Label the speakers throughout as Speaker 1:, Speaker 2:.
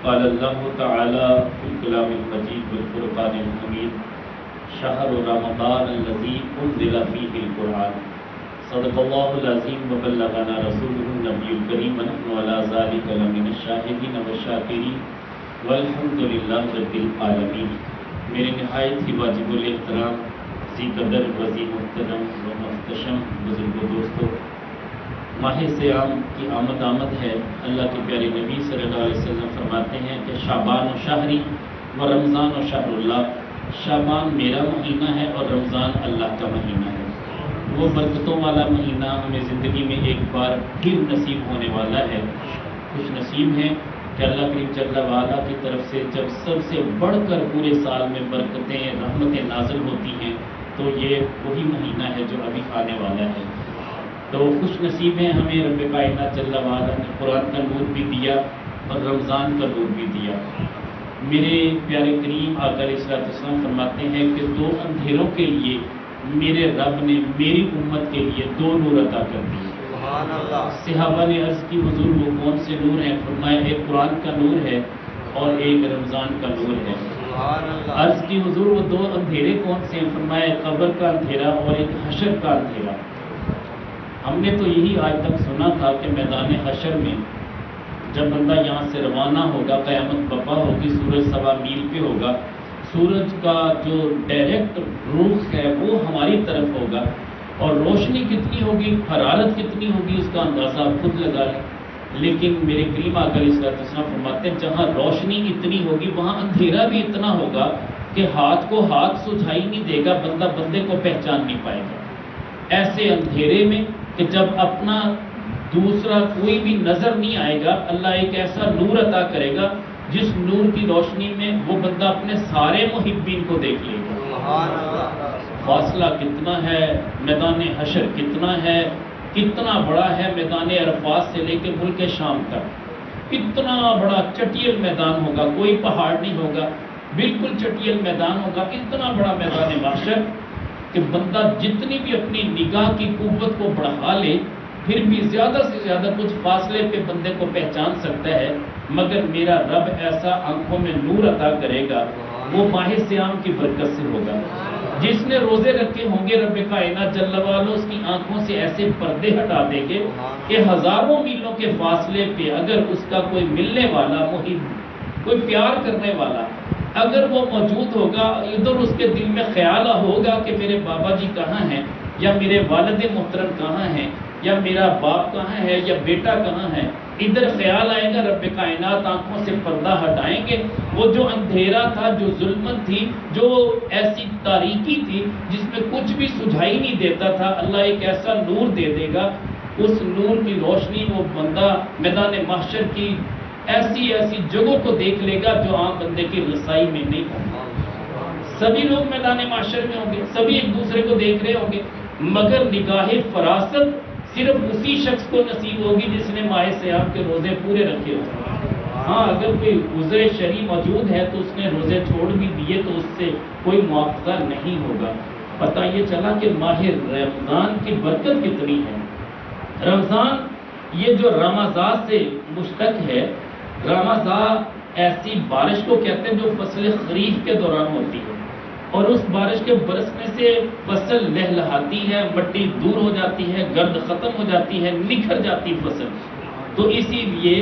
Speaker 1: قال اللہ تعالی فی الکلام المجید والفرقان الحمید شہر رمضان الذی انزل فیہ القرآن صدق اللہ العظیم وبلغنا رسولہ النبی الکریم ونحن علی ذلک لمن الشاہدین والشاکرین والحمد للہ رب العالمین۔ میرے نہایت ہی واجب الاحترام ذی قدر وذی محترم و محتشم بزرگ و دوستو، ماہ سیام کی آمد ہے۔ اللہ کے پیارے نبی صلی اللہ علیہ وسلم فرماتے ہیں کہ شعبان و شہری و رمضان و شہر اللہ، شعبان میرا مہینہ ہے اور رمضان اللہ کا مہینہ ہے۔ وہ برکتوں والا مہینہ ہمیں زندگی میں ایک بار پھر نصیب ہونے والا ہے۔ خوش نصیب ہیں کہ اللہ کریم جل وعلا کی طرف سے جب سب سے بڑھ کر پورے سال میں برکتیں رحمتیں نازل ہوتی ہیں تو یہ وہی مہینہ ہے جو ابھی آنے والا ہے۔ تو خوش نصیب ہیں ہمیں رب کائنات جل وعلا نے قرآن کا نور بھی دیا اور رمضان کا نور بھی دیا۔ میرے پیارے کریم آقا علیہ الصلوۃ والسلام فرماتے ہیں کہ دو اندھیروں کے لیے میرے رب نے میری امت کے لیے دو نور عطا کر دیے۔ سبحان اللہ۔ صحابہ نے عرض کی حضور وہ کون سے نور ہیں؟ فرمایا ایک قرآن کا نور ہے اور ایک رمضان کا نور ہے۔ سبحان اللہ۔ عرض کی حضور وہ دو اندھیرے کون سے ہیں؟ فرمایا قبر کا اندھیرا اور ایک حشر کا اندھیرا۔ ہم نے تو یہی آج تک سنا تھا کہ میدان حشر میں جب بندہ یہاں سے روانہ ہوگا، قیامت برپا ہوگی، سورج 1.25 میل پہ ہوگا، سورج کا جو ڈائریکٹ رخ ہے وہ ہماری طرف ہوگا اور روشنی کتنی ہوگی، حرارت کتنی ہوگی، اس کا اندازہ آپ خود لگا لیں۔ لیکن میرے کریم آقا علیہ الصلوۃ والسلام فرماتے ہیں جہاں روشنی اتنی ہوگی وہاں اندھیرا بھی اتنا ہوگا کہ ہاتھ کو ہاتھ سجھائی نہیں دے گا، بندہ بندے کو پہچان نہیں پائے گا۔ ایسے اندھیرے میں کہ جب اپنا دوسرا کوئی بھی نظر نہیں آئے گا، اللہ ایک ایسا نور عطا کرے گا جس نور کی روشنی میں وہ بندہ اپنے سارے محبین کو دیکھ لے گا۔ فاصلہ کتنا ہے، میدان حشر کتنا ہے، کتنا بڑا ہے میدان عرفات سے لے کے ملک شام تک، کتنا بڑا چٹیل میدان ہوگا، کوئی پہاڑ نہیں ہوگا، بالکل چٹیل میدان ہوگا، اتنا بڑا میدان محشر کہ بندہ جتنی بھی اپنی نگاہ کی قوت کو بڑھا لے پھر بھی زیادہ سے زیادہ کچھ فاصلے پہ بندے کو پہچان سکتا ہے، مگر میرا رب ایسا آنکھوں میں نور عطا کرے گا وہ ماہ سیام کی برکت سے ہوگا۔ جس نے روزے رکھے ہوں گے رب کائنات جل وعلا اس کی آنکھوں سے ایسے پردے ہٹا دیں گے کہ ہزاروں میلوں کے فاصلے پہ اگر اس کا کوئی ملنے والا محب، کوئی پیار کرنے والا اگر وہ موجود ہوگا، ادھر اس کے دل میں خیال ہوگا کہ میرے بابا جی کہاں ہیں، یا میرے والد محترم کہاں ہیں، یا میرا باپ کہاں ہے، یا بیٹا کہاں ہے، ادھر خیال آئے گا، رب کائنات آنکھوں سے پردہ ہٹائیں گے۔ وہ جو اندھیرا تھا، جو ظلمت تھی، جو ایسی تاریکی تھی جس میں کچھ بھی سجھائی نہیں دیتا تھا، اللہ ایک ایسا نور دے دے گا، اس نور کی روشنی وہ بندہ میدان محشر کی ایسی جگہوں کو دیکھ لے گا جو عام بندے کی رسائی میں نہیں ہوگا۔ سبھی لوگ میدان معاشر میں ہوں گے، سبھی ایک دوسرے کو دیکھ رہے ہوں گے، مگر نگاہ فراست صرف اسی شخص کو نصیب ہوگی جس نے ماہ سیام کے روزے پورے رکھے ہوں گے۔ ہاں اگر کوئی عذر شرعی موجود ہے تو اس نے روزے چھوڑ بھی دیے تو اس سے کوئی مواخذہ نہیں ہوگا۔ پتہ یہ چلا کہ ماہ رمضان کی برکت کتنی ہے۔ رمضان یہ جو رمضان سے مشتق ہے، رمضان ایسی بارش کو کہتے ہیں جو فصل خریف کے دوران ہوتی ہے اور اس بارش کے برسنے سے فصل لہلہاتی ہے، مٹی دور ہو جاتی ہے، گرد ختم ہو جاتی ہے، نکھر جاتی فصل۔ تو اسی لیے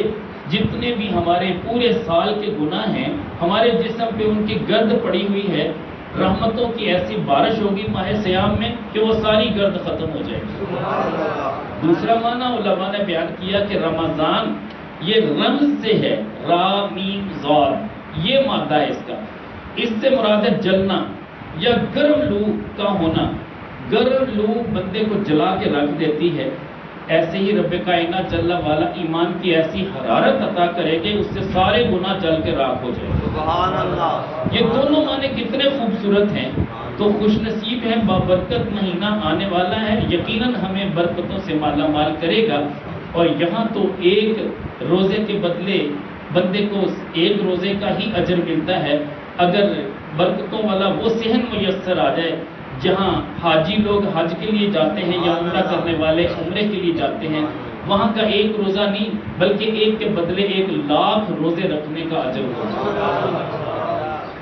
Speaker 1: جتنے بھی ہمارے پورے سال کے گناہ ہیں ہمارے جسم پہ ان کی گرد پڑی ہوئی ہے، رحمتوں کی ایسی بارش ہوگی ماہ سیام میں کہ وہ ساری گرد ختم ہو جائے گی۔ دوسرا معنی علماء نے بیان کیا کہ رمضان یہ رمز سے ہے، را میم زار، یہ مادہ ہے اس کا، اس سے مراد ہے جلنا یا گرم لو کا ہونا۔ گرم لو بندے کو جلا کے رکھ دیتی ہے، ایسے ہی رب کائنات جل والا ایمان کی ایسی حرارت عطا کرے گے اس سے سارے گناہ جل کے راکھ ہو جائیں۔ سبحان اللہ۔ یہ دونوں معنی کتنے خوبصورت ہیں۔ تو خوش نصیب ہے، بابرکت مہینہ آنے والا ہے، یقیناً ہمیں برکتوں سے مالا مال کرے گا۔ اور یہاں تو ایک روزے کے بدلے بندے کو ایک روزے کا ہی اجر ملتا ہے اگر برکتوں والا وہ صحن میسر آ جائے۔ جہاں حاجی لوگ حج کے لیے جاتے ہیں یا عمرہ کرنے والے عمرے کے لیے جاتے ہیں، وہاں کا ایک روزہ نہیں بلکہ ایک کے بدلے 1,00,000 روزے رکھنے کا اجر ہوگا۔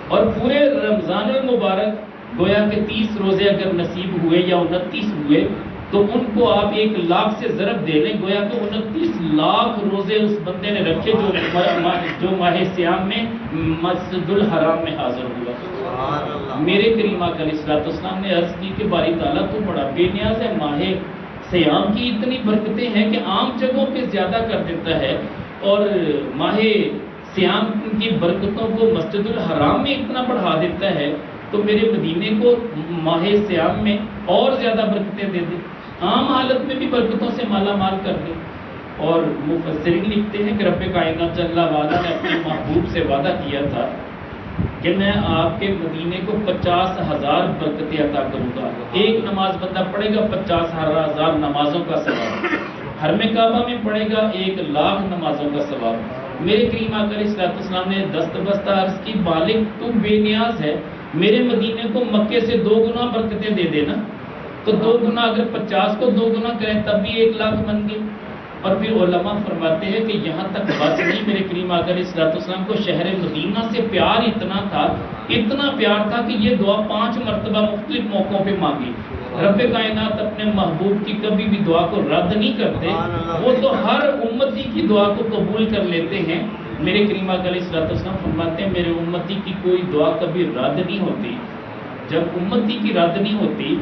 Speaker 1: اور پورے رمضان المبارک گویا کہ 30 روزے اگر نصیب ہوئے یا 29 ہوئے تو ان کو آپ 1,00,000 سے ضرب دے لیں، گویا کہ 29,00,000 روزے اس بندے نے رکھے جو ماہ سیام میں مسجد الحرام میں حاضر ہوا۔ میرے کریم آقا علیہ الصلوۃ والسلام نے عرض کی کہ باری تعالیٰ تو بڑا بے نیاز ہے، ماہ سیام کی اتنی برکتیں ہیں کہ عام جگہوں پہ زیادہ کر دیتا ہے، اور ماہ سیام کی برکتوں کو مسجد الحرام میں اتنا بڑھا دیتا ہے، تو میرے مدینے کو ماہ سیام میں اور زیادہ برکتیں دے دے، عام حالت میں بھی برکتوں سے مالا مال کر دے۔ اور مفسرین لکھتے ہیں کہ رب کائنات جل وعلا نے اپنے محبوب سے وعدہ کیا تھا کہ میں آپ کے مدینے کو 50,000 برکتیں عطا کروں گا۔ ایک نماز بندہ پڑھے گا 50,000 نمازوں کا ثواب، حرم کعبہ میں پڑھے گا 1,00,000 نمازوں کا ثواب۔ میرے کریم آقا علیہ الصلوۃ والسلام نے دست بستہ عرض کی، بالغ تو بے نیاز ہے، میرے مدینے کو مکے سے 2 گنا برکتیں دے دینا۔ تو 2 گنا اگر 50 کو 2 گنا کریں تب بھی 1,00,000 بن گئے۔ اور پھر علماء فرماتے ہیں کہ یہاں تک بس نہیں، میرے کریم آقا علیہ الصلوۃ والسلام کو شہر مدینہ سے پیار اتنا تھا کہ یہ دعا 5 مرتبہ مختلف موقعوں پہ مانگی۔ رب کائنات اپنے محبوب کی کبھی بھی دعا کو رد نہیں کرتے، وہ تو ہر امتی کی دعا کو قبول کر لیتے ہیں۔ میرے کریم آقا علیہ الصلوۃ والسلام فرماتے ہیں میرے امتی کی کوئی دعا کبھی رد نہیں ہوتی۔ جب امتی کی رد نہیں ہوتی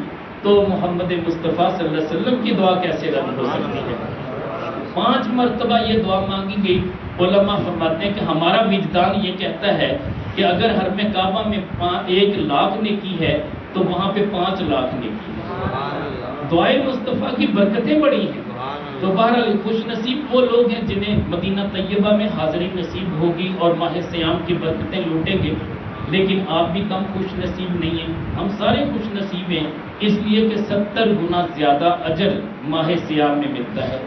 Speaker 1: تو محمد مصطفیٰ صلی اللہ علیہ وسلم کی دعا کیسے رد ہو سکتی ہے؟ 5 مرتبہ یہ دعا مانگی گئی۔ علماء فرماتے ہیں کہ ہمارا وجدان یہ کہتا ہے کہ اگر حرم کعبہ میں 1,00,000 نے کی ہے تو وہاں پہ 5,00,000 نے کی ہے۔ دعائے مصطفیٰ کی برکتیں بڑی ہیں۔ تو بہرحال خوش نصیب وہ لوگ ہیں جنہیں مدینہ طیبہ میں حاضری نصیب ہوگی اور ماہ سیام کی برکتیں لوٹیں گے، لیکن آپ بھی کم خوش نصیب نہیں ہیں، ہم سارے خوش نصیب ہیں، اس لیے کہ 70 گنا زیادہ اجر ماہ سیام میں ملتا ہے۔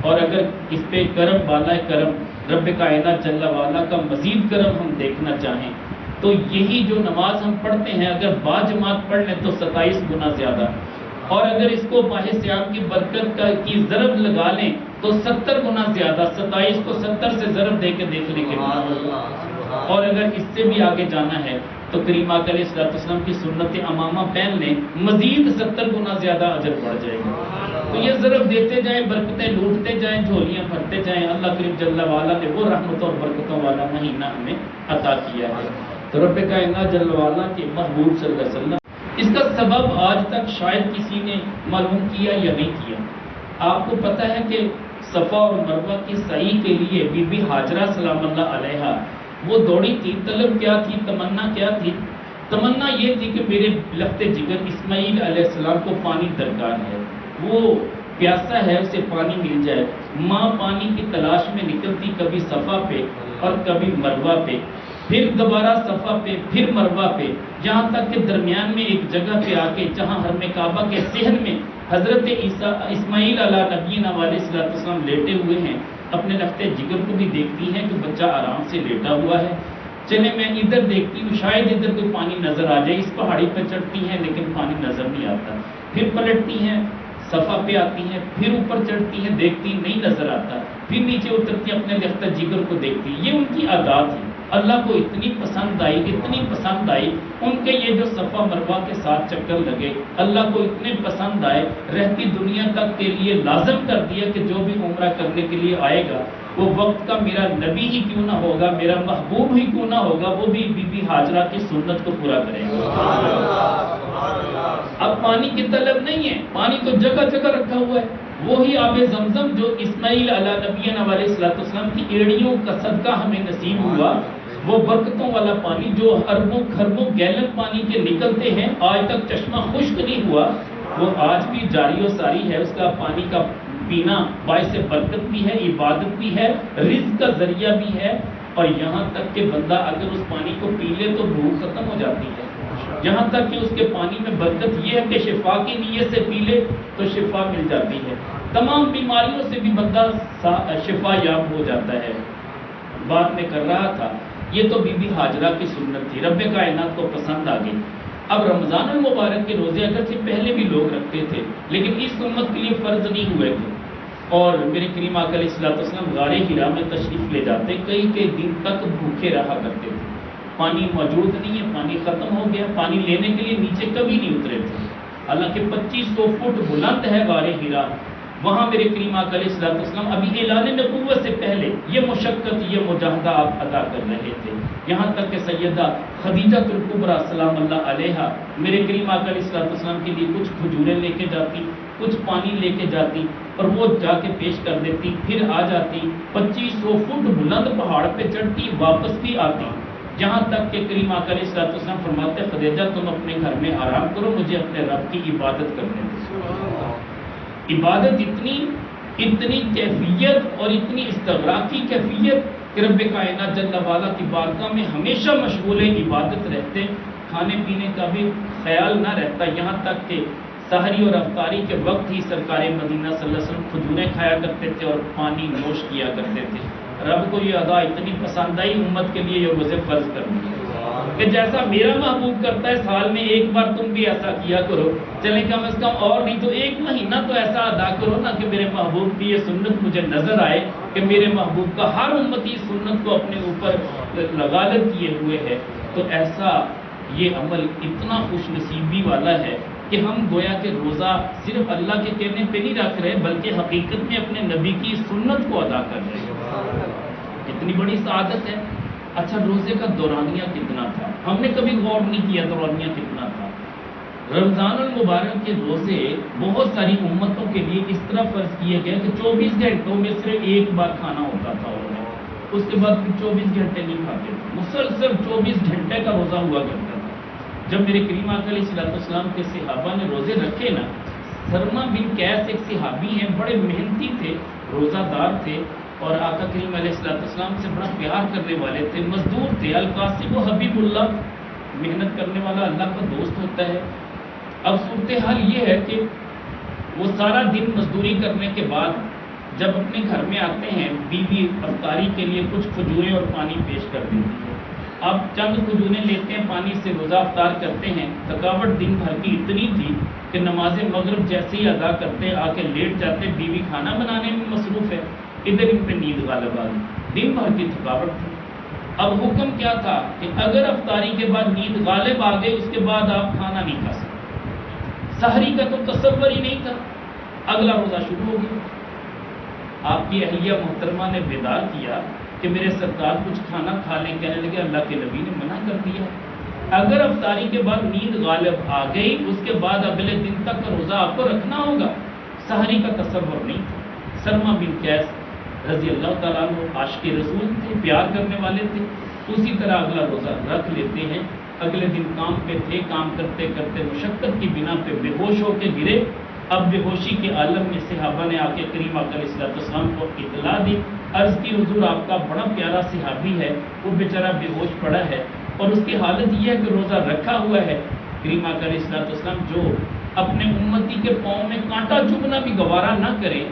Speaker 1: اور اگر اس پہ کرم بالا کرم رب کائنات جل وعلا کا مزید کرم ہم دیکھنا چاہیں تو یہی جو نماز ہم پڑھتے ہیں اگر با جماعت پڑھ لیں تو 27 گنا زیادہ، اور اگر اس کو ماہ سیام کی برکت کی ضرب لگا لیں تو 70 گنا زیادہ، 27 کو 70 سے ضرب دے کے دیکھ لیں گے۔ اور اگر اس سے بھی آگے جانا ہے تو کریم آقا علیہ الصلوۃ والسلام کی سنت امامہ پہن لیں، مزید 70 گنا زیادہ اجر بڑھ جائے گا۔ تو یہ ضرب دیتے جائیں، برکتیں لوٹتے جائیں، جھولیاں بھرتے جائیں۔ اللہ کریم جل وعلا نے وہ رحمتوں اور برکتوں والا مہینہ ہمیں عطا کیا ہے۔ تو رب کائنات جل وعلا کے محبوب صلی اللہ علیہ وسلم، اس کا سبب آج تک شاید کسی نے معلوم کیا یا نہیں کیا۔ آپ کو پتہ ہے کہ صفا اور مروہ کی سعی کے لیے بی بی ہاجرہ سلام اللہ علیہا وہ دوڑی تھی، طلب کیا تھی، تمنا کیا تھی؟ تمنا یہ تھی کہ میرے لخت جگر اسماعیل علیہ السلام کو پانی درکار ہے، وہ پیاسا ہے، اسے پانی مل جائے۔ ماں پانی کی تلاش میں نکلتی، کبھی صفا پہ اور کبھی مروہ پہ، پھر دوبارہ صفا پہ، پھر مروہ پہ، یہاں تک کہ درمیان میں ایک جگہ پہ آ کے جہاں حرم کعبہ کے صحن میں حضرت اسماعیل علیہ نبینا علیہ السلام لیٹے ہوئے ہیں، اپنے لخت جگر کو بھی دیکھتی ہیں کہ بچہ آرام سے لیٹا ہوا ہے۔ چلے میں ادھر دیکھتی ہوں، شاید ادھر کوئی پانی نظر آ جائے، اس پہاڑی پہ چڑھتی ہیں لیکن پانی نظر نہیں آتا، پھر پلٹتی ہیں، صفا پہ آتی ہیں، پھر اوپر چڑھتی ہیں، دیکھتی نہیں نظر آتا، پھر نیچے اترتی ہیں، اپنے لخت جگر کو دیکھتی۔ یہ ان کی عادات ہے، اللہ کو اتنی پسند آئی، اتنی پسند آئی ان کے یہ جو صفا مروہ کے ساتھ چکر لگے، اللہ کو اتنے پسند آئے، رہتی دنیا تک کے لیے لازم کر دیا کہ جو بھی عمرہ کرنے کے لیے آئے گا وہ وقت کا میرا نبی ہی کیوں نہ ہوگا، میرا محبوب ہی کیوں نہ ہوگا، وہ بھی بی بی ہاجرہ کی سنت کو پورا کرے گا۔ اب پانی کی طلب نہیں ہے، پانی تو جگہ جگہ رکھا ہوا ہے، وہی آب زمزم جو اسماعیل علیہ نبینا علیہ السلام کی ایڑیوں کا صدقہ ہمیں نصیب ہوا، وہ برکتوں والا پانی جو اربوں خربوں گیلن پانی کے نکلتے ہیں، آج تک چشمہ خشک نہیں ہوا، وہ آج بھی جاری و ساری ہے، اس کا پانی کا پینا باعث برکت بھی ہے، عبادت بھی ہے، رزق کا ذریعہ بھی ہے، اور یہاں تک کہ بندہ اگر اس پانی کو پی لے تو بھوک ختم ہو جاتی ہے، یہاں تک کہ اس کے پانی میں برکت یہ ہے کہ شفا کی نیت سے پی لے تو شفا مل جاتی ہے، تمام بیماریوں سے بھی بندہ شفا یاب ہو جاتا ہے۔ بات میں کر رہا تھا یہ تو بی بی ہاجرہ کی سنت تھی، رب کائنات کو پسند آ گئی۔ اب رمضان المبارک کے روزے اگرچہ پہلے بھی لوگ رکھتے تھے لیکن اس امت کے لیے فرض نہیں ہوئے تھے، اور میرے کریم آقا علیہ الصلوۃ والسلام غار حرا میں تشریف لے جاتے، کئی کئی دن تک بھوکے رہا کرتے تھے، پانی موجود نہیں ہے، پانی ختم ہو گیا، پانی لینے کے لیے نیچے کبھی نہیں اترے تھے، حالانکہ 2500 فٹ بلند ہے غار حرا، وہاں میرے کریم آقا علیہ الصلوۃ والسلام ابھی اعلان نبوت سے پہلے یہ مشقت، یہ مجاہدہ آپ ادا کر رہے تھے، یہاں تک کہ سیدہ خدیجہ الکبریٰ سلام اللہ علیہا میرے کریم آقا علیہ الصلوۃ والسلام کے لیے کچھ کھجوریں لے کے جاتی، کچھ پانی لے کے جاتی، اور وہ جا کے پیش کر دیتی، پھر آ جاتی، 2500 فٹ بلند پہاڑ پہ چڑھتی، واپس بھی آتی، جہاں تک کہ کریم آقا علیہ الصلوۃ والسلام فرماتے خدیجہ تم اپنے گھر میں آرام کرو، مجھے اپنے رب کی عبادت کرنے دو۔ عبادت اتنی کیفیت اور اتنی استغراقی کیفیت کہ رب کائنات جل وعلا کی بارگاہ میں ہمیشہ مشغول عبادت رہتے، کھانے پینے کا بھی خیال نہ رہتا، یہاں تک کہ سحری اور افطاری کے وقت ہی سرکار مدینہ صلی اللہ علیہ وسلم کھجوریں کھایا کرتے تھے اور پانی نوش کیا کرتے تھے۔ رب کو یہ ادا اتنی پسند آئی، امت کے لیے یہ روزے فرض کر دی کہ جیسا میرا محبوب کرتا ہے سال میں ایک بار تم بھی ایسا کیا کرو، چلیں کم از کم اور نہیں تو ایک مہینہ تو ایسا ادا کرو نا کہ میرے محبوب کی یہ سنت مجھے نظر آئے کہ میرے محبوب کا ہر امتی سنت کو اپنے اوپر غالب کیے ہوئے ہے۔ تو ایسا یہ عمل اتنا خوش نصیبی والا ہے کہ ہم گویا کہ روزہ صرف اللہ کے کہنے پہ نہیں رکھ رہے بلکہ حقیقت میں اپنے نبی کی سنت کو ادا کر رہے ہیں، اتنی بڑی سعادت ہے۔ اچھا روزے کا دورانیہ کتنا تھا، ہم نے کبھی غور نہیں کیا دورانیہ کتنا تھا۔ رمضان المبارک کے روزے بہت ساری امتوں کے لیے اس طرح فرض کیے گئے کہ 24 گھنٹوں میں صرف ایک بار کھانا ہوتا تھا، اور اس کے بعد پھر 24 گھنٹے نہیں کھاتے تھے، مسلسل 24 گھنٹے کا روزہ ہوا کرتا تھا۔ جب میرے کریم آقا علیہ الصلوۃ والسلام کے صحابہ نے روزے رکھے نا، سرما بن قیس ایک صحابی ہیں، بڑے محنتی تھے، روزہ دار تھے، اور آقا کریم علیہ الصلوۃ والسلام سے بڑا پیار کرنے والے تھے، مزدور تھے، القاسم و حبیب اللہ، محنت کرنے والا اللہ کا دوست ہوتا ہے۔ اب صورتحال یہ ہے کہ وہ سارا دن مزدوری کرنے کے بعد جب اپنے گھر میں آتے ہیں، بیوی افطاری کے لیے کچھ کھجوریں اور پانی پیش کر دیتی ہے، اب چند کھجوریں لیتے ہیں، پانی سے روزہ افطار کرتے ہیں، تھکاوٹ دن بھر کی اتنی تھی کہ نماز مغرب جیسے ہی ادا کرتے آ کے لیٹ جاتے، بیوی کھانا بنانے میں مصروف ہے، ادھر ان پہ نیند غالب آ گئی، دن بھر کی تھکاوٹ تھی۔ اب حکم کیا تھا کہ اگر افطاری کے بعد نیند غالب آ گئی اس کے بعد آپ کھانا نہیں کھا سکتے، سحری کا تو تصور ہی نہیں تھا، اگلا روزہ شروع ہو گیا۔ آپ کی اہلیہ محترمہ نے بیدار کیا کہ میرے سرکار کچھ کھانا کھا لیں، کہنے لگے اللہ کے نبی نے منع کر دیا، اگر افطاری کے بعد نیند غالب آ گئی اس کے بعد اگلے دن تک کا روزہ آپ کو رکھنا ہوگا، سحری کا تصور نہیں تھا۔ سرما بن قیس رضی اللہ تعالیٰ عنہ عاشق رسول تھے، پیار کرنے والے تھے، اسی طرح اگلا روزہ رکھ لیتے ہیں۔ اگلے دن کام پہ تھے، کام کرتے کرتے مشقت کی بنا پہ بے ہوش ہو کے گرے، اب بے ہوشی کے عالم میں صحابہ نے آ کے کریم آقا علیہ الصلوۃ والسلام کو اطلاع دی، عرض کی حضور آپ کا بڑا پیارا صحابی ہے، وہ بیچارہ بے ہوش پڑا ہے اور اس کی حالت یہ ہے کہ روزہ رکھا ہوا ہے۔ کریم آقا علیہ الصلوۃ والسلام جو اپنے امتی کے پاؤں میں کانٹا چبھنا بھی گوارا نہ کرے،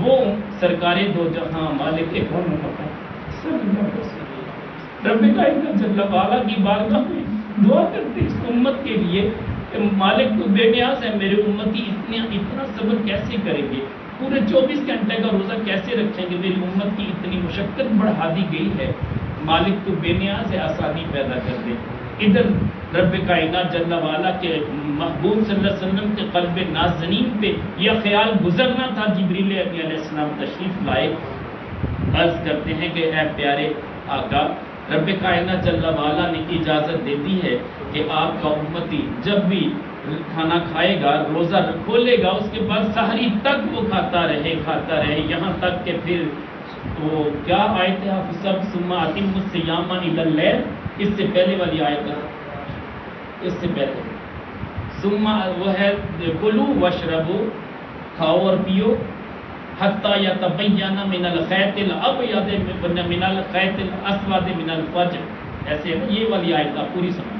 Speaker 1: وہ سرکار دو جہاں مالک کون رب کائنات جل وعلا کی بارگاہ میں دعا کرتے اس امت کے لیے کہ مالک تو بے نیاز ہے، میرے امتی اتنا صبر کیسے کریں گے، پورے 24 گھنٹے کا روزہ کیسے رکھیں گے، میری امت کی اتنی مشقت بڑھا دی گئی ہے، مالک تو بے نیاز ہے، آسانی پیدا کر دے۔ ادھر رب کائنات جل وعلا کے محبوب صلی اللہ علیہ وسلم کے قلب نازنین پہ یہ خیال گزرنا تھا، جبریل علیہ السلام تشریف لائے، عرض کرتے ہیں کہ اے پیارے آقا، رب کائنات جل وعلا نے اجازت دے دی ہے کہ آپ کا امتی جب بھی کھانا کھائے گا، روزہ کھولے گا، اس کے بعد سحری تک وہ کھاتا رہے، یہاں تک کہ پھر وہ کیا آیت ہے حافظ صاحب، ثم اتم الصیام الی اللیل، اس سے پہلے والی آیت ہے، اس سے پہلے ثم وہ ہے کلوا واشربوا، کھاؤ اور پیو، حتی یتبین من الخیط الابیض من الخیط الاسود من الفجر، ایسے ہے یہ والی آیت آپ پوری سنیں،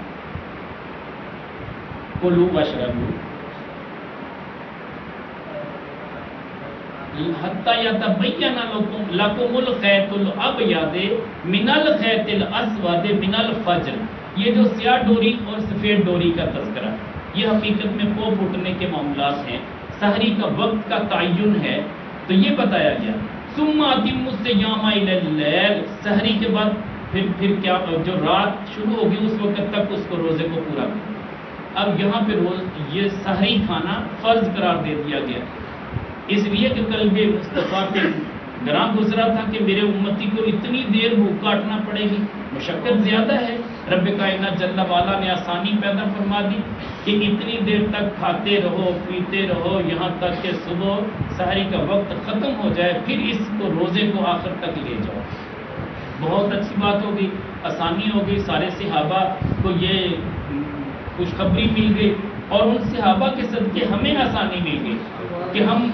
Speaker 1: کلوا واشربوا حتی یتبین لکم الخیط الابیض من الخیط الاسود من الفجر، یہ جو سیاہ ڈوری اور سفید ڈوری کا تذکرہ، یہ حقیقت میں پو پھوٹنے کے معاملات ہیں، سحری کا وقت کا تعین ہے،
Speaker 2: تو یہ بتایا گیا ثم اتموا الصیام الی اللیل، سحری کے بعد پھر کیا، جو رات شروع ہوگی اس وقت تک اس کو روزے کو پورا کریں۔ اب یہاں پہ یہ سحری کھانا فرض قرار دے دیا گیا، اس لیے کہ قلب مصطفیٰ پہ گراں گزرا تھا کہ میرے امتی کو اتنی دیر بھوک کاٹنا پڑے گی، مشقت زیادہ ہے۔ رب کائنات جل والا نے آسانی پیدا فرما دی کہ اتنی دیر تک کھاتے رہو پیتے رہو یہاں تک کہ صبح سحری کا وقت ختم ہو جائے، پھر اس کو روزے کو آخر تک لے جاؤ۔ بہت اچھی بات ہوگی، آسانی ہو گئی، سارے صحابہ کو یہ خوشخبری مل گئی، اور ان صحابہ کے صدقے ہمیں آسانی مل گئی کہ ہم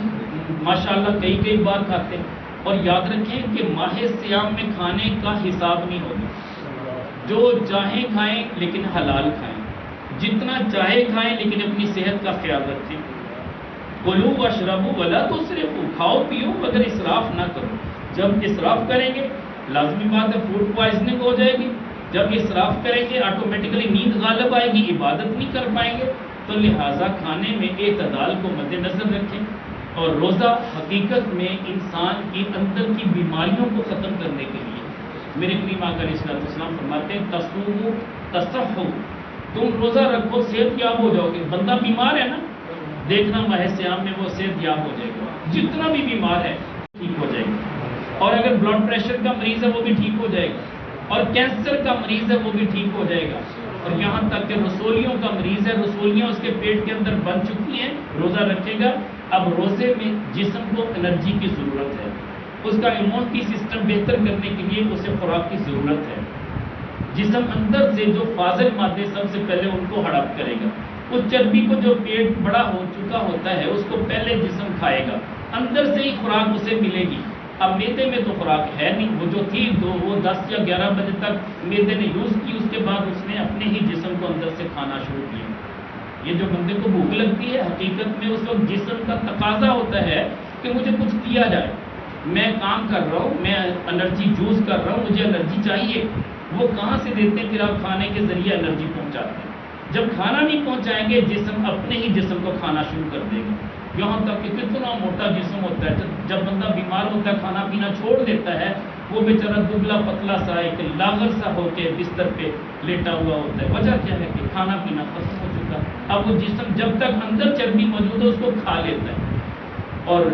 Speaker 2: ماشاءاللہ کئی بار کھاتے ہیں۔ اور یاد رکھیں کہ ماہ سیام میں کھانے کا حساب نہیں ہوگا، جو چاہیں کھائیں لیکن حلال کھائیں، جتنا چاہے کھائیں لیکن اپنی صحت کا خیال رکھیں۔ کلوا واشربوا ولا تسرفوا، کھاؤ پیو مگر اسراف نہ کرو۔ جب اسراف کریں گے لازمی بات ہے فوڈ پوائزننگ ہو جائے گی، جب اسراف کریں گے آٹومیٹکلی نیند غالب آئے گی، عبادت نہیں کر پائیں گے۔ تو لہٰذا کھانے میں اعتدال کو مد نظر رکھیں، اور روزہ حقیقت میں انسان کی اندر کی بیماریوں کو ختم کرنے کے لیے، میرے کریم آقا علیہ الصلوۃ والسلام فرماتے ہیں تصوموا تصحوا، تم روزہ رکھو صحت یاب ہو جاؤ گے۔ بندہ بیمار ہے نا، دیکھنا ماہ سیام میں وہ صحت یاب ہو جائے گا، جتنا بھی بیمار ہے ٹھیک ہو جائے گا، اور اگر بلڈ پریشر کا مریض ہے وہ بھی ٹھیک ہو جائے گا، اور کینسر کا مریض ہے وہ بھی ٹھیک ہو جائے گا، اور یہاں تک کہ رسولیوں کا مریض ہے، رسولیاں اس کے پیٹ کے اندر بن چکی ہیں، روزہ رکھے گا۔ اب روزے میں جسم کو انرجی کی ضرورت ہے، اس کا ایمیونٹی سسٹم بہتر کرنے کے لیے اسے خوراک کی ضرورت ہے۔ جسم اندر سے جو فاضل مادے سب سے پہلے ان کو ہڑپ کرے گا، اس چربی کو جو پیٹ بڑا ہو چکا ہوتا ہے اس کو پہلے جسم کھائے گا، اندر سے ہی خوراک اسے ملے گی۔ اب میدے میں تو خوراک ہے نہیں، وہ جو تھی وہ 10 یا 11 بجے تک میدے نے یوز کی، اس کے بعد اس نے اپنے ہی جسم کو اندر سے کھانا شروع کیا۔ یہ جو بندے کو بھوک لگتی ہے حقیقت میں اس وقت جسم کا تقاضا ہوتا ہے کہ مجھے کچھ دیا جائے، میں کام کر رہا ہوں، میں انرجی یوز کر رہا ہوں، مجھے انرجی چاہیے۔ وہ کہاں سے دیتے ہیں؟ پھر آپ کھانے کے ذریعے انرجی پہنچاتے ہیں۔ جب کھانا نہیں پہنچائیں گے جسم اپنے ہی جسم کو کھانا شروع کر دے گا، یہاں تک کہ کتنا موٹا جسم ہوتا ہے، جب بندہ بیمار ہوتا ہے کھانا پینا چھوڑ دیتا ہے، وہ بیچارہ دبلا پتلا سا ایک لاغر سا ہو کے بستر پہ لیٹا ہوا ہوتا ہے۔ وجہ کیا ہے کہ کھانا پینا ختم ہو چکا ہے۔ اب وہ جسم جب تک اندر چربی موجود ہے اس کو کھا لیتا ہے، اور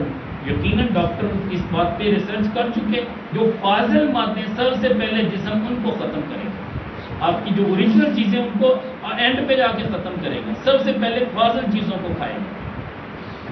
Speaker 2: یقیناً ڈاکٹر اس بات پہ ریسرچ کر چکے، جو فاضل مادے سب سے پہلے جسم ان کو ختم کرے گا، آپ کی جو اوریجنل چیزیں ان کو اینڈ پہ جا کے ختم کرے گا، سب سے پہلے فاضل چیزوں کو کھائے گا۔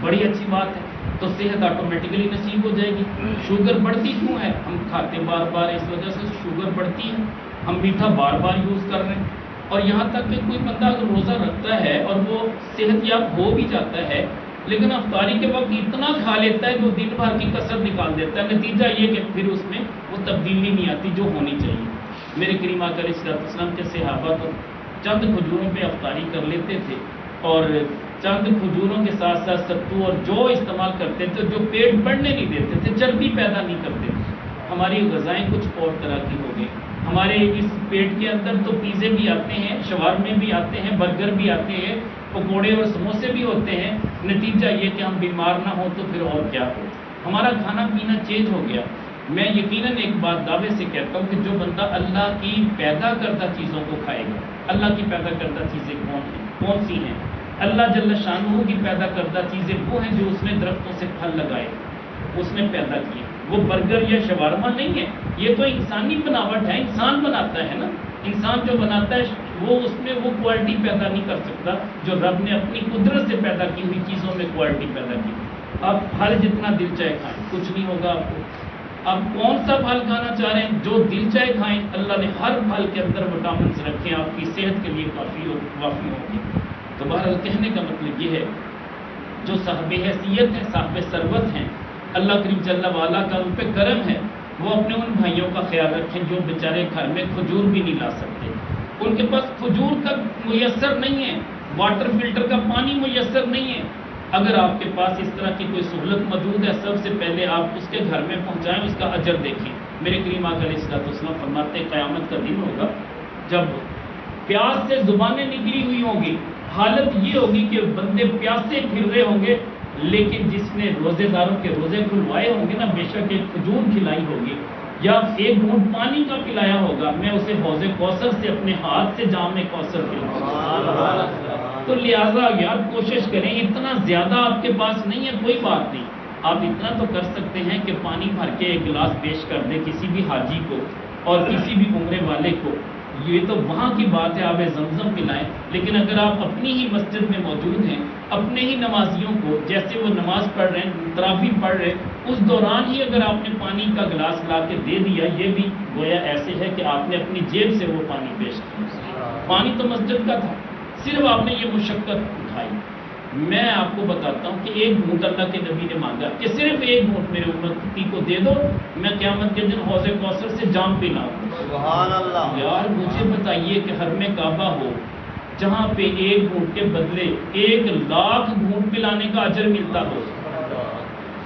Speaker 2: بڑی اچھی بات ہے، تو صحت آٹومیٹکلی نصیب ہو جائے گی۔ شوگر بڑھتی کیوں ہے؟ ہم کھاتے بار بار، اس وجہ سے شوگر بڑھتی ہے، ہم میٹھا بار بار یوز کر رہے ہیں۔ اور یہاں تک کہ کوئی بندہ اگر روزہ رکھتا ہے اور وہ صحت یاب ہو بھی جاتا ہے، لیکن افطاری کے وقت اتنا کھا لیتا ہے جو دن بھر کی کثرت نکال دیتا ہے، نتیجہ یہ کہ پھر اس میں وہ تبدیلی نہیں آتی جو ہونی چاہیے۔ میرے کریم آقا علیہ الصلوۃ والسلام کے صحابہ تو چند کھجوروں پہ افطاری کر لیتے تھے، اور چند کھجوروں کے ساتھ ساتھ ستو اور جو استعمال کرتے تھے جو پیٹ بڑھنے نہیں دیتے تھے، چربی پیدا نہیں کرتے تھے۔ ہماری غذائیں کچھ اور طرح کی ہو گئی، ہمارے اس پیٹ کے اندر تو پیزے بھی آتے ہیں، شوارمے بھی آتے ہیں، برگر بھی آتے ہیں، پکوڑے اور سموسے بھی ہوتے ہیں۔ نتیجہ یہ کہ ہم بیمار نہ ہوں تو پھر اور کیا ہو، ہمارا کھانا پینا چینج ہو گیا۔ میں یقیناً ایک بات دعوے سے کہتا ہوں کہ جو بندہ اللہ کی پیدا کردہ چیزوں کو کھائے گا، اللہ کی پیدا کردہ چیزیں کون سی ہیں؟ اللہ جل شانہ کی پیدا کردہ چیزیں وہ ہیں جو اس نے درختوں سے پھل لگائے، اس نے پیدا کیے۔ وہ برگر یا شوارما نہیں ہے، یہ تو انسانی بناوٹ ہے، انسان بناتا ہے نا۔ انسان جو بناتا ہے وہ اس میں وہ کوالٹی پیدا نہیں کر سکتا جو رب نے اپنی قدرت سے پیدا کی ہوئی چیزوں میں کوالٹی پیدا کی۔ اب پھل جتنا دل چاہے کھائیں، کچھ نہیں ہوگا آپ کو۔ اب کون سا پھل کھانا چاہ رہے ہیں؟ جو دل چاہے کھائیں، اللہ نے ہر پھل کے اندر وٹامنس رکھے ہیں، آپ کی صحت کے لیے کافی اور وافی ہوں گے۔ تو بہرحال کہنے کا مطلب یہ ہے، جو صاحب حیثیت ہیں، صاحب ثروت ہیں، اللہ کریم جل وعلا کا ان پہ کرم ہے، وہ اپنے ان بھائیوں کا خیال رکھیں جو بیچارے گھر میں کھجور بھی نہیں لا سکتے، ان کے پاس کھجور تک میسر نہیں ہے، واٹر فلٹر کا پانی میسر نہیں ہے۔ اگر آپ کے پاس اس طرح کی کوئی سہولت موجود ہے، سب سے پہلے آپ اس کے گھر میں پہنچائیں، اس کا اجر دیکھیں۔ میرے کریم آقا علیہ الصلوۃ والسلام فرماتے ہیں قیامت کا دن ہوگا جب پیاس سے زبانیں نکلی ہوئی ہوں گی، حالت یہ ہوگی کہ بندے پیاسے پھر رہے ہوں گے، لیکن جس نے روزے داروں کے روزے کھلوائے ہوں گے نا، بے شک ایک کھجور کھلائی ہوگی یا ایک گھونٹ پانی کا پلایا ہوگا، میں اسے حوض کوثر سے اپنے ہاتھ سے جام کوثر پلاؤں. تو لہٰذا یار کوشش کریں، اتنا زیادہ آپ کے پاس نہیں ہے کوئی بات نہیں، آپ اتنا تو کر سکتے ہیں کہ پانی بھر کے ایک گلاس پیش کر دیں کسی بھی حاجی کو اور کسی بھی عمرے والے کو. یہ تو وہاں کی بات ہے، آب زمزم پلائیں. لیکن اگر آپ اپنی ہی مسجد میں موجود ہیں، اپنے ہی نمازیوں کو جیسے وہ نماز پڑھ رہے ہیں، تراویح پڑھ رہے ہیں، اس دوران ہی اگر آپ نے پانی کا گلاس لا کے دے دیا، یہ بھی گویا ایسے ہے کہ آپ نے اپنی جیب سے وہ پانی پیش کیا. پانی تو مسجد کا تھا، صرف آپ نے یہ مشقت اٹھائی. میں آپ کو بتاتا ہوں کہ ایک گھونٹ اللہ کے نبی نے مانگا کہ صرف ایک گھونٹ میرے امتی کو دے دو، میں قیامت کے دن حوض کوثر سے جام پلاؤں.
Speaker 3: سبحان اللہ.
Speaker 2: یار مجھے بتائیے کہ حرم کعبہ ہو جہاں پہ ایک گھونٹ کے بدلے 1,00,000 گھونٹ پلانے کا اجر ملتا ہو.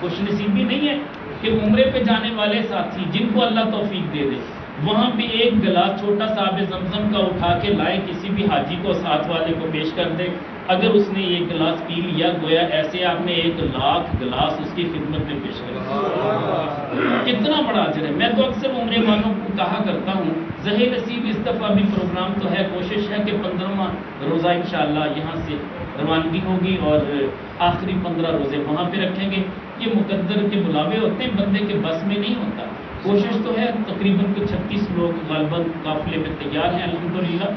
Speaker 2: خوش نصیبی نہیں ہے کہ عمرے پہ جانے والے ساتھی جن کو اللہ توفیق دے دے، وہاں پہ ایک گلاس چھوٹا سا آب زمزم کا اٹھا کے لائے، کسی بھی حاجی کو ساتھ والے کو پیش کر دے. اگر اس نے ایک گلاس پی لیا، گویا ایسے آپ نے 1,00,000 گلاس اس کی خدمت میں پیش کر دیا. کتنا بڑا اجر ہے. میں تو اکثر عمرے والوں کو کہا کرتا ہوں، ظہیر نصیب اس دفعہ بھی پروگرام تو ہے، کوشش ہے کہ 15واں روزہ انشاءاللہ یہاں سے روانگی ہوگی اور آخری 15 روزے وہاں پہ رکھیں گے. یہ مقدر کے بلاوے ہوتے ہیں، بندے کے بس میں نہیں ہوتا. کوشش تو ہے، تقریباً کچھ 36 لوگ غالباً قافلے میں تیار ہیں الحمدللہ،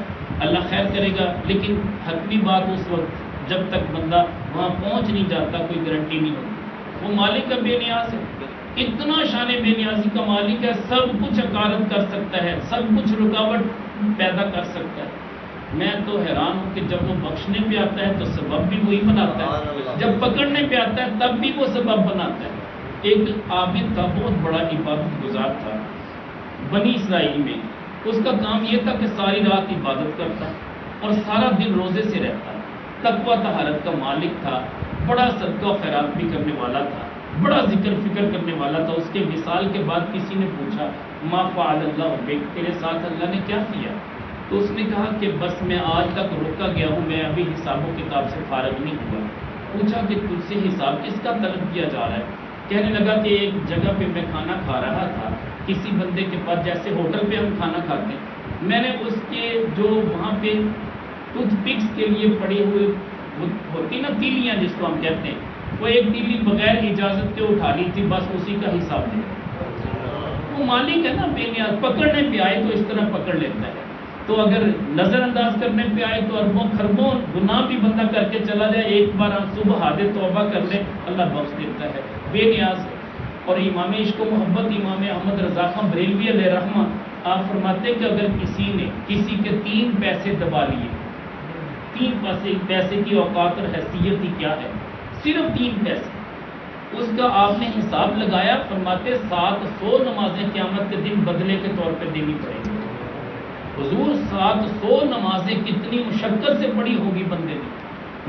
Speaker 2: اللہ خیر کرے گا. لیکن حتمی بات اس وقت جب تک بندہ وہاں پہنچ نہیں جاتا کوئی گارنٹی نہیں ہوتی. وہ مالک کا بے نیاز ہے، اتنا شان بے نیازی کا مالک ہے، سب کچھ عقارت کر سکتا ہے، سب کچھ رکاوٹ پیدا کر سکتا ہے. میں تو حیران ہوں کہ جب وہ بخشنے پہ آتا ہے تو سبب بھی وہی بناتا ہے، جب پکڑنے پہ آتا ہے تب بھی وہ سبب بناتا ہے. ایک عابد تھا، بہت بڑا عبادت گزار تھا بنی اسرائیل میں. اس کا کام یہ تھا کہ ساری رات عبادت کرتا اور سارا دن روزے سے رہتا. تقویٰ طہارت کا مالک تھا، بڑا صدقہ و خیرات بھی کرنے والا تھا، بڑا ذکر فکر کرنے والا تھا. اس کے وصال کے بعد کسی نے پوچھا ما فعل اللہ بک، تیرے ساتھ اللہ نے کیا کیا؟ تو اس نے کہا کہ بس میں آج تک رکا گیا ہوں، میں ابھی حساب و کتاب سے فارغ نہیں ہوا. پوچھا کہ تجھ سے حساب کس کا طلب کیا جا رہا ہے؟ کہنے لگا کہ ایک جگہ پہ میں کھانا کھا رہا تھا کسی بندے کے پاس، جیسے ہوٹل پہ ہم کھانا کھاتے ہیں، میں نے اس کے جو وہاں پہ ٹوتھ پکس کے لیے پڑی ہوئی ہوتی نا تیلیاں جس کو ہم کہتے ہیں، وہ ایک تیلی بغیر اجازت کے اٹھا لی تھی، بس اسی کا حساب دے. وہ مالک ہے نا بے نیاز، پکڑنے پہ آئے تو اس طرح پکڑ لیتا ہے. تو اگر نظر انداز کرنے پہ آئے تو اربوں خربوں گناہ بھی بندہ کر کے چلا جائے، ایک بار صبح حادث توبہ کر لے اللہ بخش دیتا ہے. بے نیاز ہے. اور امام عشق و محبت امام احمد رضا خان بریلوی علیہ رحمہ آپ فرماتے کہ اگر کسی نے کسی کے 3 پیسے دبا لیے، 3 پیسے کی اوقات اور حیثیت ہی کیا ہے، صرف 3 پیسے، اس کا آپ نے حساب لگایا، فرماتے 700 نمازیں قیامت کے دن بدلے کے طور پہ دینی پڑیں گی. حضور 700 نمازیں کتنی مشقت سے پڑھی ہوگی بندے نے،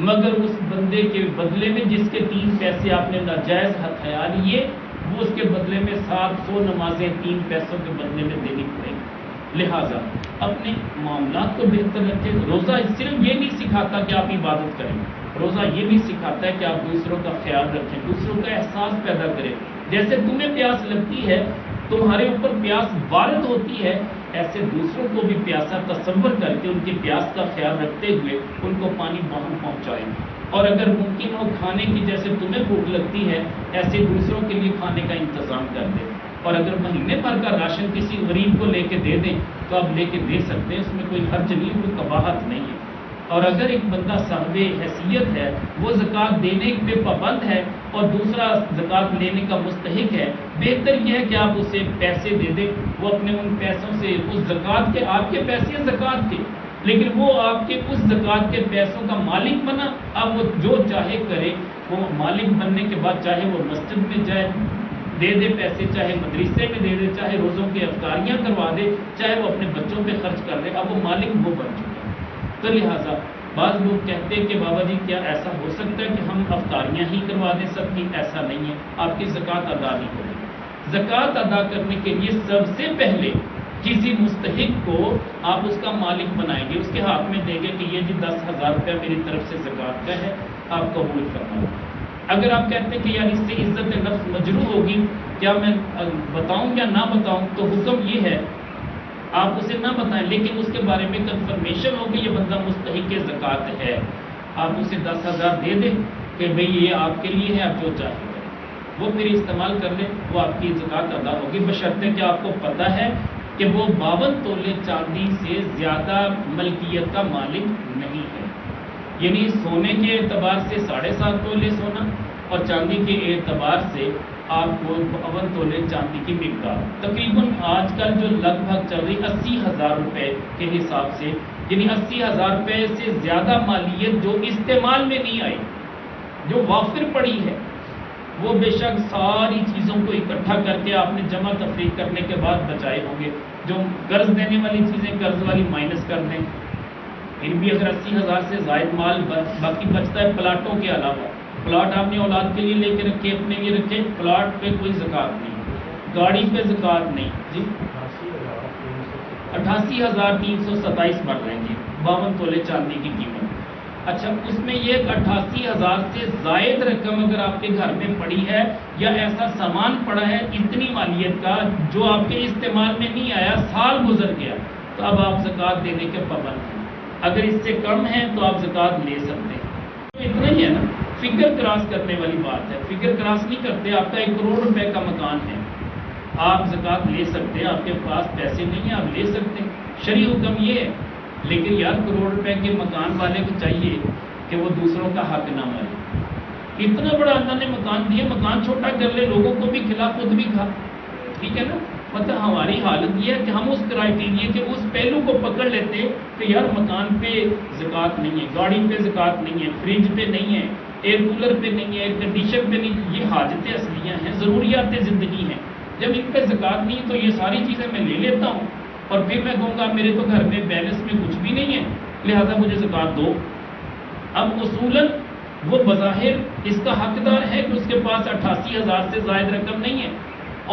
Speaker 2: مگر اس بندے کے بدلے میں جس کے 3 پیسے آپ نے ناجائز ہتھیا لیے، وہ اس کے بدلے میں 700 نمازیں 3 پیسوں کے بدلے میں دینی پڑیں گی. لہٰذا اپنے معاملات کو بہتر رکھیں. روزہ صرف یہ نہیں سکھاتا کہ آپ عبادت کریں، روزہ یہ بھی سکھاتا ہے کہ آپ دوسروں کا خیال رکھیں، دوسروں کا احساس پیدا کریں. جیسے تمہیں پیاس لگتی ہے، تمہارے اوپر پیاس وارد ہوتی ہے، ایسے دوسروں کو بھی پیاسا تصور کر کے ان کی پیاس کا خیال رکھتے ہوئے ان کو پانی وہاں پہنچائیں. اور اگر ممکن ہو کھانے کی جیسے تمہیں بھوک لگتی ہے، ایسے دوسروں کے لیے کھانے کا انتظام کر دیں. اور اگر مہینے بھر کا راشن کسی غریب کو لے کے دے دیں تو آپ لے کے دے سکتے ہیں، اس میں کوئی حرج نہیں، کوئی قباحت نہیں ہے. اور اگر ایک بندہ صاحب حیثیت ہے، وہ زکوٰۃ دینے پہ پابند ہے اور دوسرا زکوٰۃ لینے کا مستحق ہے، بہتر یہ ہے کہ آپ اسے پیسے دے دیں. وہ اپنے ان پیسوں سے اس زکوٰۃ کے، آپ کے پیسے ہیں زکوٰۃ کے، لیکن وہ آپ کے اس زکوٰۃ کے پیسوں کا مالک بنا. اب وہ جو چاہے کرے، وہ مالک بننے کے بعد چاہے وہ مسجد میں جائے دے دے پیسے، چاہے مدرسے میں دے دے، چاہے روزوں کی افطاریاں کروا دے، چاہے وہ اپنے بچوں پہ خرچ کر دے، اب وہ مالک وہ بن چکا. تو لہٰذا بعض لوگ کہتے ہیں کہ بابا جی کیا ایسا ہو سکتا ہے کہ ہم افطاریاں ہی کروا دیں سب کی؟ ایسا نہیں ہے، آپ کی زکوٰۃ ادا نہیں ہوگی. زکوٰۃ ادا کرنے کے لیے سب سے پہلے کسی مستحق کو آپ اس کا مالک بنائیں گے، اس کے ہاتھ میں دیں گے کہ یہ جی 10,000 روپیہ میری طرف سے زکوٰۃ کا ہے، آپ قبول فرمائیں. اگر آپ کہتے ہیں کہ یار اس سے عزت نفس مجروح ہوگی، کیا میں بتاؤں یا نہ بتاؤں، تو حکم یہ ہے آپ اسے نہ بتائیں، لیکن اس کے بارے میں کنفرمیشن ہو کہ یہ بندہ مستحق زکوٰۃ ہے، آپ اسے 10,000 دے دیں کہ بھئی یہ آپ کے لیے ہے، آپ جو چاہے کریں، وہ پھر استعمال کر لیں، وہ آپ کی زکوٰۃ ادا ہوگی، بشرطے کہ آپ کو پتہ ہے کہ وہ 52 تولے چاندی سے زیادہ ملکیت کا مالک نہیں ہے، یعنی سونے کے اعتبار سے 7.5 تولے سونا اور چاندی کے اعتبار سے آپ کو 52 تولے چاندی کی مقدار تقریباً آج کل جو لگ بھگ چل رہی 80,000 روپے کے حساب سے، یعنی 80,000 روپے سے زیادہ مالیت جو استعمال میں نہیں آئی، جو وافر پڑی ہے، وہ بے شک ساری چیزوں کو اکٹھا کر کے آپ نے جمع تفریق کرنے کے بعد بچائے ہوں گے، جو قرض دینے والی چیزیں قرض والی مائنس کر دیں، پھر بھی اگر 80,000 سے زائد مال باقی بچتا ہے پلاٹوں کے علاوہ، پلاٹ آپ نے اولاد کے لیے لے کے رکھے، اپنے لیے رکھے، پلاٹ پہ کوئی زکوٰۃ نہیں، گاڑی پہ زکوٰۃ نہیں، جی 88,327 بن رہیں گے 52 تولے چاندی کی قیمت۔ اچھا، اس میں یہ 88,000 سے زائد رقم اگر آپ کے گھر میں پڑی ہے یا ایسا سامان پڑا ہے اتنی مالیت کا جو آپ کے استعمال میں نہیں آیا، سال گزر گیا، تو اب آپ زکوٰۃ دینے کے پابند ہیں۔ اگر اس سے کم ہے تو آپ زکوٰۃ لے سکتے ہیں، اتنا ہی ہے نا، فگر کراس کرنے والی بات ہے، فگر کراس نہیں کرتے، آپ کا 1 کروڑ روپے کا مکان ہے، آپ زکوٰۃ لے سکتے ہیں، آپ کے پاس پیسے نہیں ہیں، آپ لے سکتے ہیں، شرعی حکم یہ ہے، لیکن یار کروڑ روپے کے مکان والے کو چاہیے کہ وہ دوسروں کا حق نہ مارے، اتنا بڑا اللہ نے مکان دیا، مکان چھوٹا کر لے، لوگوں کو بھی کھلا خود بھی کھا، ٹھیک ہے نا، مطلب ہماری حالت یہ ہے کہ ہم اس کرائیٹیریا کے اس پہلو کو پکڑ لیتے کہ یار مکان پہ زکوٰۃ نہیں ہے، گاڑی پہ زکوٰۃ نہیں ہے، فریج پہ نہیں ہے، ایئر کولر پہ نہیں ہے، ایئر کنڈیشن پہ نہیں، یہ حاجتیں اصلیہ ہیں، ضروریات زندگی ہیں، جب ان پہ زکوٰۃ نہیں تو یہ ساری چیزیں میں لے لیتا ہوں اور پھر میں کہوں گا میرے تو گھر میں بیلنس میں کچھ بھی نہیں ہے لہذا مجھے زکوٰۃ دو۔ اب اصولاً وہ بظاہر اس کا حقدار ہے کہ اس کے پاس 88,000 سے زائد رقم نہیں ہے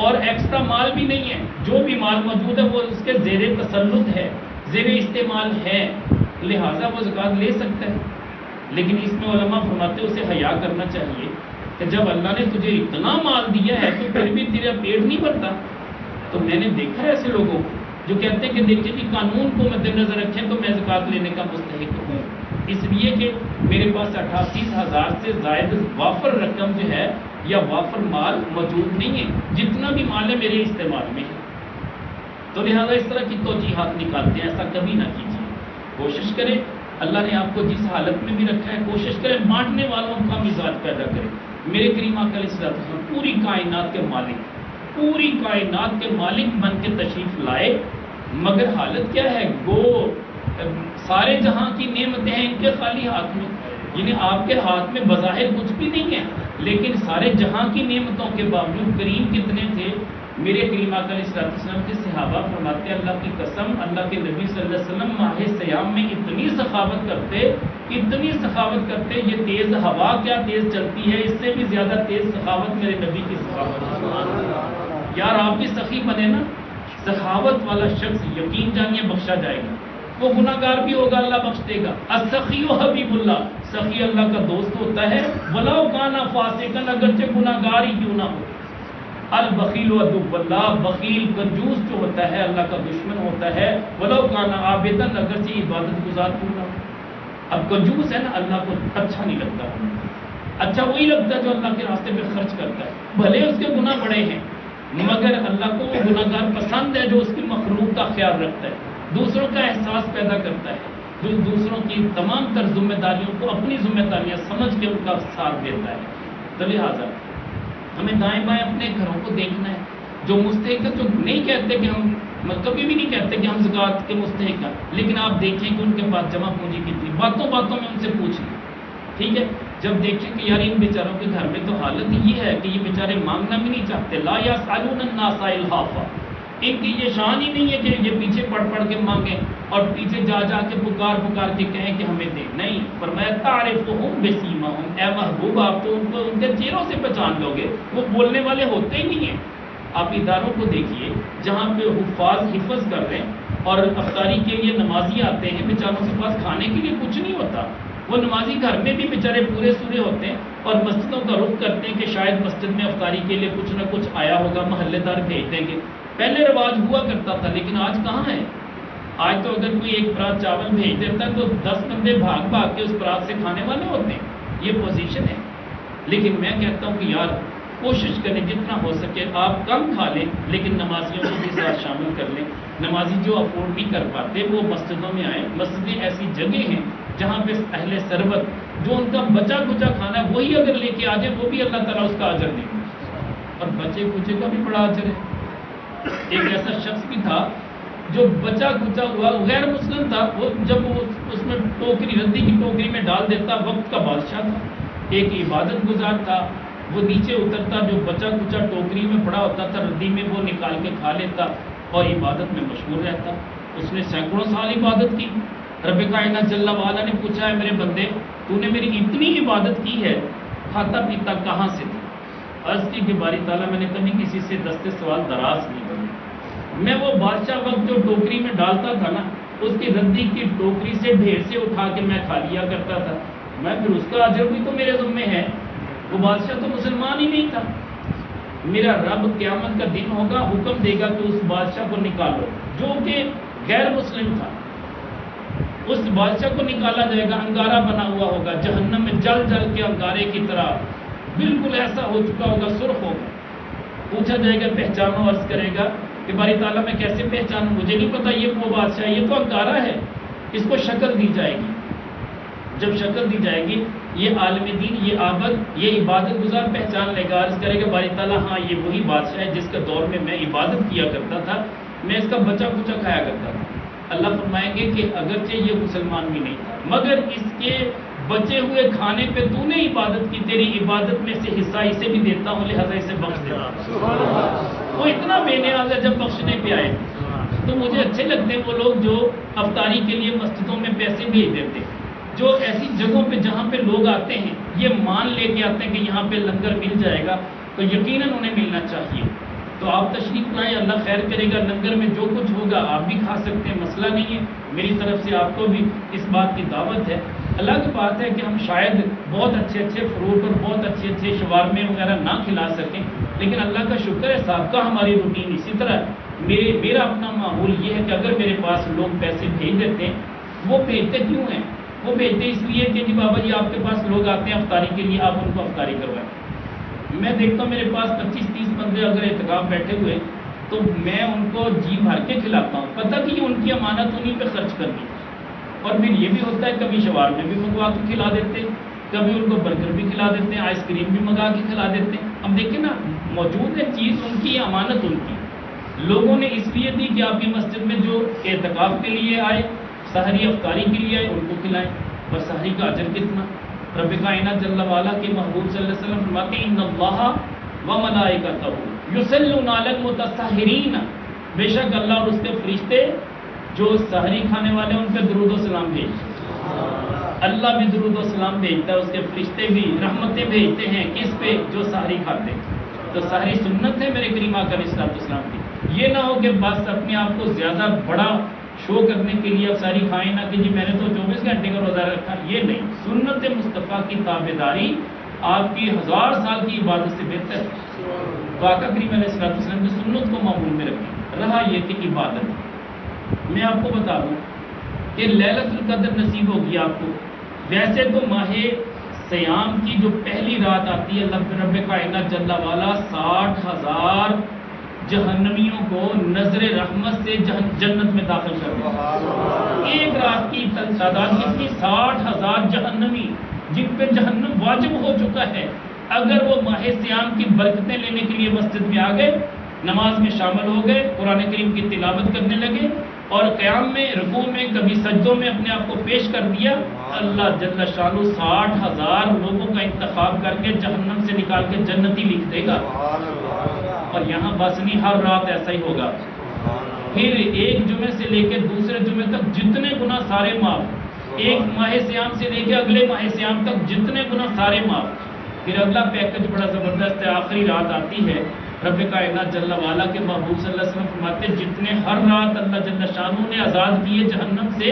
Speaker 2: اور ایکسٹرا مال بھی نہیں ہے، جو بھی مال موجود ہے وہ اس کے زیر تسلط ہے، زیر استعمال ہے، لہٰذا وہ زکوٰۃ لے سکتا ہے، لیکن اس میں علماء فرماتے ہیں اسے حیا کرنا چاہیے کہ جب اللہ نے تجھے اتنا مال دیا ہے تو پھر بھی تیرا پیٹ نہیں بھرتا۔ تو میں نے دیکھا ہے ایسے لوگوں کو جو کہتے ہیں کہ دیکھیں کہ قانون کو مد نظر رکھیں تو میں زکوٰۃ لینے کا مستحق ہوں، اس لیے کہ میرے پاس 88,000 سے زائد وافر رقم جو ہے یا وافر مال موجود نہیں ہے، جتنا بھی مال ہے میرے استعمال میں ہے، تو لہٰذا اس طرح کی توجیحات نکالتے ہیں، ایسا کبھی نہ کیجیے، کوشش کریں اللہ نے آپ کو جس حالت میں بھی رکھا ہے کوشش کریں بانٹنے والوں کا مزاج پیدا کریں۔ میرے کریم آقا علیہ السلام پوری کائنات کے مالک، پوری کائنات کے مالک بن کے تشریف لائے، مگر حالت کیا ہے، گو سارے جہاں کی نعمتیں ہیں ان کے خالی ہاتھ میں، یعنی آپ کے ہاتھ میں بظاہر کچھ بھی نہیں ہے لیکن سارے جہاں کی نعمتوں کے باوجود کریم کتنے تھے۔ میرے کریم آقا علیہ السلام کے صحابہ فرماتے ہیں اللہ کی قسم اللہ کے نبی صلی اللہ علیہ وسلم ماہ سیام میں اتنی سخاوت کرتے، اتنی سخاوت کرتے، یہ تیز ہوا کیا تیز چلتی ہے، اس سے بھی زیادہ تیز سخاوت میرے نبی کی سخاوت۔ یار آپ بھی سخی بنے نا، سخاوت والا شخص یقین جانیے بخشا جائے گا، وہ گناہ گار بھی ہوگا اللہ بخش دے گا۔ السخی حبیب اللہ، سخی اللہ کا دوست ہوتا ہے، ولو کانا فاسقا، اگرچہ گناہ گار ہی کیوں نہ ہو۔ البخیل عدو اللہ، بخیل کنجوس جو ہوتا ہے اللہ کا دشمن ہوتا ہے، ولو کانا عابدا، اگرچہ عبادت گزار کیوں نہ ہو۔ اب کنجوس ہے نا، اللہ کو اچھا نہیں لگتا، اچھا وہی لگتا ہے جو اللہ کے راستے میں خرچ کرتا ہے، بھلے اس کے گناہ بڑے ہیں مگر اللہ کو وہ گناہ گار پسند ہے جو اس کی مخلوق کا خیال رکھتا ہے، دوسروں کا احساس پیدا کرتا ہے، جو دوسروں کی تمام تر ذمہ داریوں کو اپنی ذمہ داریاں سمجھ کے ان کا ساتھ دیتا ہے۔ تو لہٰذا ہمیں دائیں بائیں اپنے گھروں کو دیکھنا ہے، جو مستحق ہے، جو نہیں کہتے کہ ہم کبھی بھی نہیں کہتے کہ ہم زکوٰۃ کے مستحق ہیں، لیکن آپ دیکھیں کہ ان کے پاس جمع پونجی کتنی، باتوں باتوں میں ان سے پوچھ لیں، ٹھیک ہے، جب دیکھیں کہ یار ان بیچاروں کے گھر میں تو حالت یہ ہے کہ یہ بیچارے مانگنا بھی نہیں چاہتے، لا یسألون الناس الحافا، ان کی یہ شان ہی نہیں ہے کہ یہ پیچھے پڑھ کے مانگیں اور پیچھے جا کے پکار کے کہیں کہ ہمیں دے، نہیں، فرمایا تعرفہم بسیماہم، اے محبوب آپ تو ان کو ان کے چہروں سے پہچان لو گے، وہ بولنے والے ہوتے ہی نہیں ہیں۔ آپ اداروں کو دیکھیے جہاں پہ حفاظ حفظ کر رہے ہیں اور افطاری کے لیے نمازی آتے ہیں، بیچاروں کے پاس کھانے کے لیے کچھ نہیں ہوتا، وہ نمازی گھر میں بھی بیچارے پورے سورے ہوتے ہیں اور مسجدوں کا رخ کرتے ہیں کہ شاید مسجد میں افطاری کے لیے کچھ نہ کچھ آیا ہوگا، محلے دار بھیج دیں گے. پہلے رواج ہوا کرتا تھا، لیکن آج کہاں ہے؟ آج تو اگر کوئی ایک پرات چاول بھیج دیتا ہے تو 10 بندے بھاگ بھاگ کے اس پرات سے کھانے والے ہوتے ہیں. یہ پوزیشن ہے. لیکن میں کہتا ہوں کہ یار کوشش کریں جتنا ہو سکے آپ کم کھا لیں، لیکن نمازیوں کو بھی ساتھ شامل کر لیں. نمازی جو افورڈ نہیں کر پاتے وہ مسجدوں میں آئیں. مسجدیں ایسی جگہ ہیں جہاں پہ اہل ثروت جو ان کا بچا کچا کھانا ہے وہی اگر لے کے آ جائے وہ بھی اللہ تعالیٰ اس کا اجر دیں گے، اور بچے کچے کا بھی بڑا اجر ہے. ایک ایسا شخص بھی تھا جو بچا کچا ہوا غیر مسلم تھا، وہ جب اس میں ٹوکری، ردی کی ٹوکری میں ڈال دیتا، وقت کا بادشاہ تھا، ایک عبادت گزار تھا، وہ نیچے اترتا، جو بچا کچا ٹوکری میں پڑا ہوتا تھا ردی میں وہ نکال کے کھا لیتا اور عبادت میں مشغول رہتا. اس نے سینکڑوں سال عبادت کی. رب کائنات جل وعلا نے پوچھا ہے میرے بندے تو نے میری اتنی عبادت کی ہے، کھاتا پیتا کہاں سے تھا؟ عرض کی کہ باری تعالیٰ میں نے کبھی کسی سے دستے سوال دراز نہیں کرے. میں وہ بادشاہ وقت جو ٹوکری میں ڈالتا تھا نا، اس کی ردی کی ٹوکری سے ڈھیر سے اٹھا کے میں کھا لیا کرتا تھا. میں پھر اس کا اجر بھی تو میرے ذمہ ہے. وہ بادشاہ تو مسلمان ہی نہیں تھا. میرا رب قیامت کا دن ہوگا، حکم دے گا کہ اس بادشاہ کو نکالو جو کہ غیر مسلم تھا. اس بادشاہ کو نکالا جائے گا، انگارہ بنا ہوا ہوگا، جہنم میں جل جل کے انگارے کی طرح بالکل ایسا ہو چکا ہوگا، سرخ ہوگا. پوچھا جائے گا پہچانو، عرض کرے گا کہ باری تعالیٰ میں کیسے پہچانوں، مجھے نہیں پتا یہ وہ بادشاہ، یہ تو انگارہ ہے. اس کو شکل دی جائے گی. جب شکل دی جائے گی یہ عالم دین، یہ عابد، یہ عبادت گزار پہچان لے گا. عرض کرے گا باری تعالیٰ ہاں یہ وہی بادشاہ ہے جس کے دور میں میں عبادت کیا کرتا تھا، میں اس کا بچا کچا کھایا کرتا تھا. اللہ فرمائیں گے کہ اگرچہ یہ مسلمان بھی نہیں تھا مگر اس کے بچے ہوئے کھانے پہ تو نے عبادت کی، تیری عبادت میں سے حصہ اسے بھی دیتا ہوں، لہذا اسے بخش دیتا ہوں. وہ اتنا بے نیاز ہے جب بخشنے پہ آئے. تو مجھے اچھے لگتے ہیں وہ لوگ جو افطاری کے لیے مسجدوں میں پیسے بھیج دیتے ہیں، جو ایسی جگہوں پہ جہاں پہ لوگ آتے ہیں یہ مان لے کے آتے ہیں کہ یہاں پہ لنگر مل جائے گا، تو یقیناً انہیں ملنا چاہیے. تو آپ تشریف لائیں، اللہ خیر کرے گا. لنگر میں جو کچھ ہوگا آپ بھی کھا سکتے ہیں، مسئلہ نہیں ہے. میری طرف سے آپ کو بھی اس بات کی دعوت ہے. الگ بات ہے کہ ہم شاید بہت اچھے اچھے فروٹ اور بہت اچھے اچھے شوارمے وغیرہ نہ کھلا سکیں، لیکن اللہ کا شکر ہے سابقہ ہماری روٹین اسی طرح. میرا اپنا معمول یہ ہے کہ اگر میرے پاس لوگ پیسے بھیج دیتے ہیں، وہ بھیجتے کیوں ہیں؟ وہ بھیجتے اس لیے کہ جی بابا جی آپ کے پاس لوگ آتے ہیں افطاری کے لیے، آپ ان کو افطاری کروائیں. میں دیکھتا ہوں میرے پاس 25-30 بندے اگر اعتکاف بیٹھے ہوئے تو میں ان کو جی بھر کے کھلاتا ہوں. پتہ کہ ان کی امانت انہیں پہ خرچ کرنی. اور پھر یہ بھی ہوتا ہے کبھی شوارمے بھی منگوا کے کھلا دیتے، کبھی ان کو برگر بھی کھلا دیتے ہیں، آئس کریم بھی منگا کے کھلا دیتے ہیں. اب دیکھیں نا، موجود ہے چیز ان کی، امانت ان کی. لوگوں نے اس لیے دی کہ آپ کی مسجد میں جو اعتکاف کے لیے آئے، سحری افطاری کے لیے آئے، ان کو کھلائیں. اور سحری کا اجر کتنا؟ رب کائنات جل وعلا کے محبوب صلی اللہ علیہ وسلم فرماتے ہیں ان اللہ و ملائکتہ یصلون علی المتسحرین، بے شک اللہ اور اس کے فرشتے جو سحری کھانے والے ہیں ان پہ درود و سلام بھیجتے. اللہ بھی درود و سلام بھیجتا ہے، اس کے فرشتے بھی رحمتیں بھیجتے ہیں. کس پہ؟ جو سحری کھاتے ہیں. تو سحری سنت ہے میرے کریم آقا علیہ السلام کی. یہ نہ ہو کہ بس اپنے آپ کو زیادہ بڑا شو کرنے کے لیے اب ساری کھائیں نہ کہ جی میں نے تو 24 گھنٹے کا روزہ رکھا. یہ نہیں. سنت مصطفیٰ کی تابعداری آپ کی 1000 سال کی عبادت سے بہتر ہے. تو آقا کریم علیہ السلام کی سنت کو معمول میں رکھیں. رہا یہ کہ عبادت، میں آپ کو بتا دوں کہ لیلۃ القدر نصیب ہوگی آپ کو. ویسے تو ماہ سیام کی جو پہلی رات آتی ہے رب کائنات جل وعلا 60,000 جہنمیوں کو نظر رحمت سے جنت میں داخل کر دیں. ایک رات کی تعداد کتنی؟ 60,000 جہنمی جن پہ جہنم واجب ہو چکا ہے. اگر وہ ماہ سیام کی برکتیں لینے کے لیے مسجد میں آ گئے، نماز میں شامل ہو گئے، قرآن کریم کی تلاوت کرنے لگے اور قیام میں، رکوع میں، کبھی سجدوں میں اپنے آپ کو پیش کر دیا، اللہ جل شانہ 60,000 لوگوں کا انتخاب کر کے جہنم سے نکال کے جنتی لکھ دے گا. اور یہاں بس نہیں، ہر رات ایسا ہی ہوگا. پھر ایک جمعے سے لے کے دوسرے جمعے تک جتنے گناہ سارے معاف. ایک ماہ سیام سے لے کے اگلے ماہ سیام تک جتنے گناہ سارے معاف. پھر اگلا پیکج بڑا زبردست ہے. آخری رات آتی ہے رب کائنات جل والا کے محبوب صلی اللہ علیہ وسلم فرماتے ہیں جتنے ہر رات اللہ جل شانہ نے آزاد کیے جہنم سے،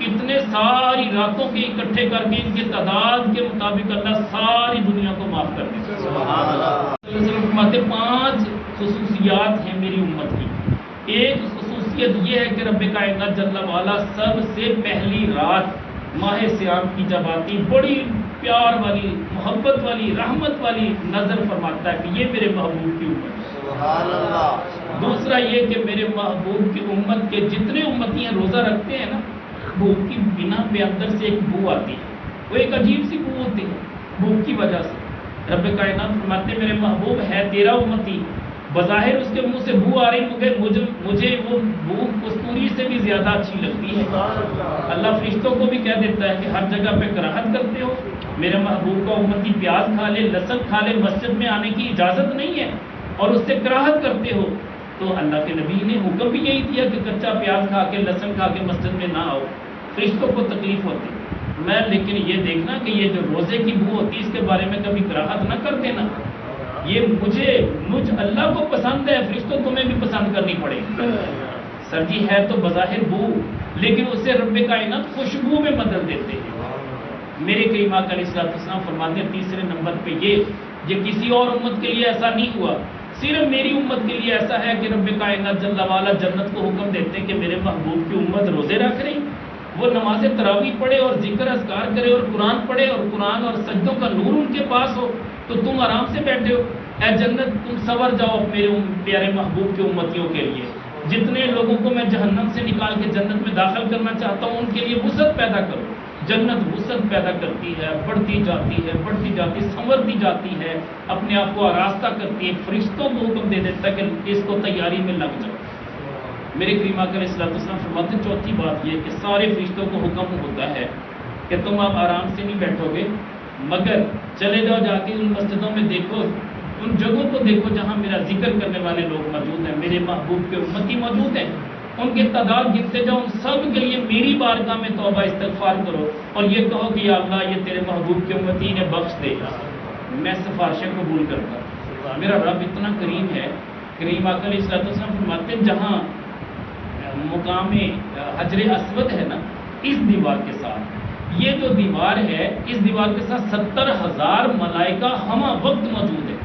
Speaker 2: اتنے ساری راتوں کے اکٹھے کر کے ان کے تعداد کے مطابق اللہ ساری دنیا کو معاف کر دیتا ہے۔ سبحان اللہ۔ صلی اللہ علیہ وسلم فرماتے ہیں 5 خصوصیات ہیں میری امت کی۔ ایک خصوصیت یہ ہے کہ رب کائنات جل والا سب سے پہلی رات ماہ سیام کی جب آتی بڑی پیار والی، محبت والی، رحمت والی نظر فرماتا ہے کہ یہ میرے محبوب کی امت ہے۔ سبحان اللہ۔ دوسرا یہ کہ میرے محبوب کی امت کے جتنے امتی ہیں روزہ رکھتے ہیں نا، بھوک کی بنا پہ اندر سے ایک بو آتی ہے، وہ ایک عجیب سی بو ہوتی ہے بھوک کی وجہ سے۔ رب کائنات فرماتے ہیں میرے محبوب ہے تیرا امتی، بظاہر اس کے منہ سے بو آ رہی مگر مجھے وہ بو کستوری سے بھی زیادہ اچھی لگتی ہے۔ اللہ فرشتوں کو بھی کہہ دیتا ہے کہ ہر جگہ پہ کراہت کرتے ہو، میرے محبوب کا امتی پیاز کھا لے، لہسن کھا لے، مسجد میں آنے کی اجازت نہیں ہے اور اس سے کراہت کرتے ہو۔ تو اللہ کے نبی نے حکم بھی یہی دیا کہ کچا پیاز کھا کے، لہسن کھا کے مسجد میں نہ آؤ، فرشتوں کو تکلیف ہوتی۔ میں لیکن یہ دیکھنا کہ یہ جو روزے کی بو ہوتی ہے اس کے بارے میں کبھی کراہت نہ کر دینا، یہ مجھ اللہ کو پسند ہے، فرشتوں تمہیں بھی پسند کرنی پڑے گی۔ سر جی ہے تو بظاہر بو، لیکن اسے رب کائنات خوشبو میں بدل دیتے ہیں۔ میرے کریم آقا علیہ الصلوۃ والسلام فرماتے ہیں تیسرے نمبر پہ یہ کسی اور امت کے لیے ایسا نہیں ہوا، صرف میری امت کے لیے ایسا ہے کہ رب کائنات جل والا جنت کو حکم دیتے ہیں کہ میرے محبوب کی امت روزے رکھ رہی، وہ نماز تراویح پڑھے اور ذکر اذکار کرے اور قرآن پڑھے اور قرآن اور سجدوں کا نور ان کے پاس ہو، تو تم آرام سے بیٹھے ہو۔ اے جنت تم سنور جاؤ میرے پیارے محبوب کے امتیوں کے لیے، جتنے لوگوں کو میں جہنم سے نکال کے جنت میں داخل کرنا چاہتا ہوں ان کے لیے وسعت پیدا کرو۔ جنت وسعت پیدا کرتی ہے، بڑھتی جاتی ہے، بڑھتی جاتی، سنورتی جاتی ہے، اپنے آپ کو آراستہ کرتی ہے، فرشتوں کو حکم دے دیتا ہے کہ اس کو تیاری میں لگ جاؤ۔ میرے کریم آقا علیہ الصلوۃ والسلام فرماتے ہیں چوتھی بات یہ کہ سارے فرشتوں کو حکم ہوتا ہے کہ تم اب آرام سے نہیں بیٹھو گے، مگر چلے جاؤ جا کے ان مسجدوں میں دیکھو، ان جگہوں کو دیکھو جہاں میرا ذکر کرنے والے لوگ موجود ہیں، میرے محبوب کے امتی موجود ہیں، ان کے تعداد گنتے جاؤ، ان سب کے لیے میری بارگاہ میں توبہ استغفار کرو اور یہ کہو کہ یا اللہ یہ تیرے محبوب کے امتی نے بخش دے، میں سفارشیں قبول کرتا ہوں۔ میرا رب اتنا کریم ہے۔ کریم آقا علیہ الصلوۃ والسلام فرماتے ہیں جہاں مقام حجر اسود ہے نا، اس دیوار کے ساتھ یہ جو دیوار ہے، اس دیوار کے ساتھ 70,000 ملائکہ ہمہ وقت موجود ہے۔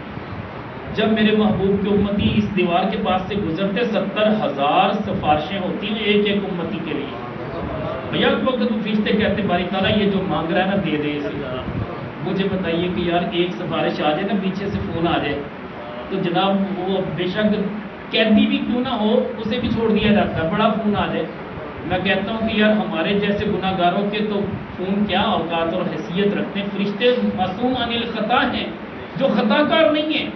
Speaker 2: جب میرے محبوب کے امتی اس دیوار کے پاس سے گزرتے 70,000 سفارشیں ہوتی ہیں ایک ایک امتی کے لیے۔ یک وقت وہ فرشتے کہتے باری تعالیٰ یہ جو مانگ رہا ہے نا دے دے اسے، مجھے بتائیے کہ یار ایک سفارش آ جائے نا، پیچھے سے فون آ جائے تو جناب وہ بے شک قیدی بھی کیوں نہ ہو اسے بھی چھوڑ دیا جاتا ہے، بڑا فون آ جائے۔ میں کہتا ہوں کہ یار ہمارے جیسے گناہ گاروں کے تو فون کیا اوقات اور حیثیت رکھتے ہیں، فرشتے معصوم عن الخطا ہیں جو خطا کار نہیں ہیں۔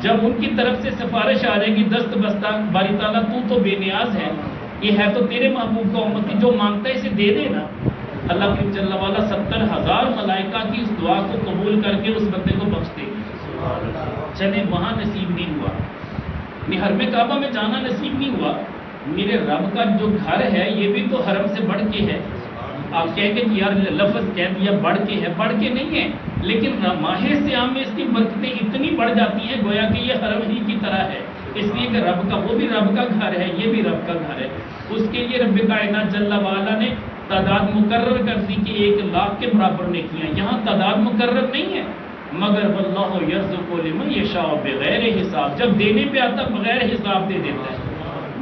Speaker 2: جب ان کی طرف سے سفارش آ جائے گی دست بستہ باری تعالیٰ تو بے نیاز ہے، یہ ہے تو تیرے محبوب کا امتی، جو مانگتا ہے اسے دے دے نا۔ اللہ کی جل والا 70,000 ملائکہ کی اس دعا کو قبول کر کے اس بندے کو بخش دے گی۔ چلے وہاں نصیب نہیں ہوا، حرم کعبہ میں جانا نصیب نہیں ہوا، میرے رب کا جو گھر ہے یہ بھی تو حرم سے بڑھ کے ہے۔ آپ کہیں گے کہ یار لفظ کہہ دیا بڑھ کے ہے، بڑھ کے نہیں ہے، لیکن ماہ سیام میں اس کی برکتیں اتنی بڑھ جاتی ہیں گویا کہ یہ حرم ہی کی طرح ہے، اس لیے کہ رب کا وہ بھی رب کا گھر ہے، یہ بھی رب کا گھر ہے۔ اس کے لیے رب کائنات جل وعلا نے تعداد مقرر کر دی کہ 1,00,000 کے برابر نے کیا۔ یہاں تعداد مقرر نہیں ہے، مگر واللہ یرزق لمن یشاء بغیر حساب، جب دینے پہ آتا بغیر حساب دے دیتا ہے۔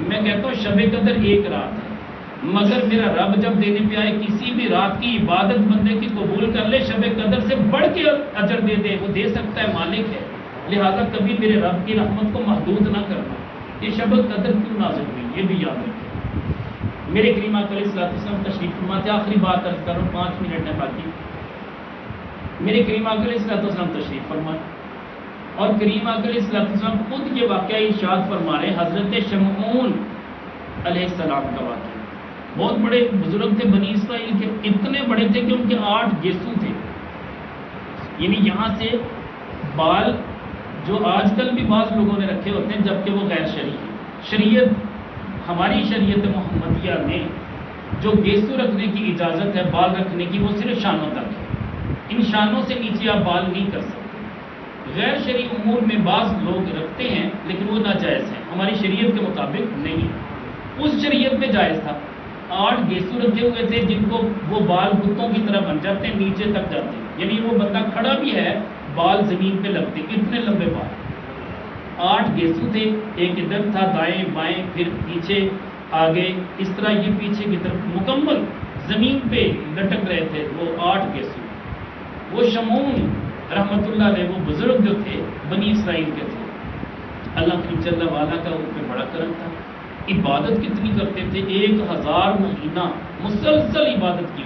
Speaker 2: میں کہتا ہوں شب قدر ایک رات ہے، مگر میرا رب جب دینے پہ آئے کسی بھی رات کی عبادت بندے کی قبول کر لے، شب قدر سے بڑھ کے اجر دے دے، وہ دے سکتا ہے، مالک ہے۔ لہٰذا کبھی میرے رب کی رحمت کو محدود نہ کرنا۔ یہ شب قدر کیوں نازل ہوئی یہ بھی یاد رکھیں۔ میرے کریم آقا علیہ الصلوۃ والسلام تشریف فرماتے، آخری بات عرض کروں 5 منٹ ہے باقی۔ میرے کریم آقا علیہ الصلوۃ والسلام تشریف فرمائے اور کریم آقا علیہ الصلوۃ والسلام خود یہ واقعہ ارشاد فرما رہے، حضرت شمعون علیہ السلام کا واقعہ۔ بہت بڑے بزرگ تھے بنی اسرائیل کے، اتنے بڑے تھے کہ ان کے 8 گیسو تھے، یعنی یہاں سے بال جو آج کل بھی بعض لوگوں نے رکھے ہوتے ہیں جبکہ وہ غیر شرعی ہے۔ شریعت ہماری شریعت محمدیہ میں جو گیسو رکھنے کی اجازت ہے، بال رکھنے کی، وہ صرف شانوں تک ہے، ان شانوں سے نیچے آپ بال نہیں کر سکتے۔ غیر شرعی امور میں بعض لوگ رکھتے ہیں لیکن وہ ناجائز ہیں، ہماری شریعت کے مطابق نہیں ہے۔ اس شریعت میں جائز تھا، 8 گیسو رکھے ہوئے تھے جن کو وہ بال بتوں کی طرح بن جاتے ہیں، نیچے تک جاتے ہیں، یعنی وہ بندہ کھڑا بھی ہے بال زمین پہ لگتے، اتنے لمبے بال۔ 8 گیسو تھے، ایک ادھر تھا دائیں بائیں، پھر پیچھے آگے، اس طرح یہ پیچھے کی طرف مکمل زمین پہ لٹک رہے تھے وہ 8 گیسو۔ وہ شمعون رحمۃ اللہ علیہ، وہ بزرگ جو تھے بنی اسرائیل کے تھے، اللہ کی جل وعلا کا ان پہ بڑا کرم تھا۔ عبادت کتنی کرتے تھے، 1000 مہینہ مسلسل عبادت کی،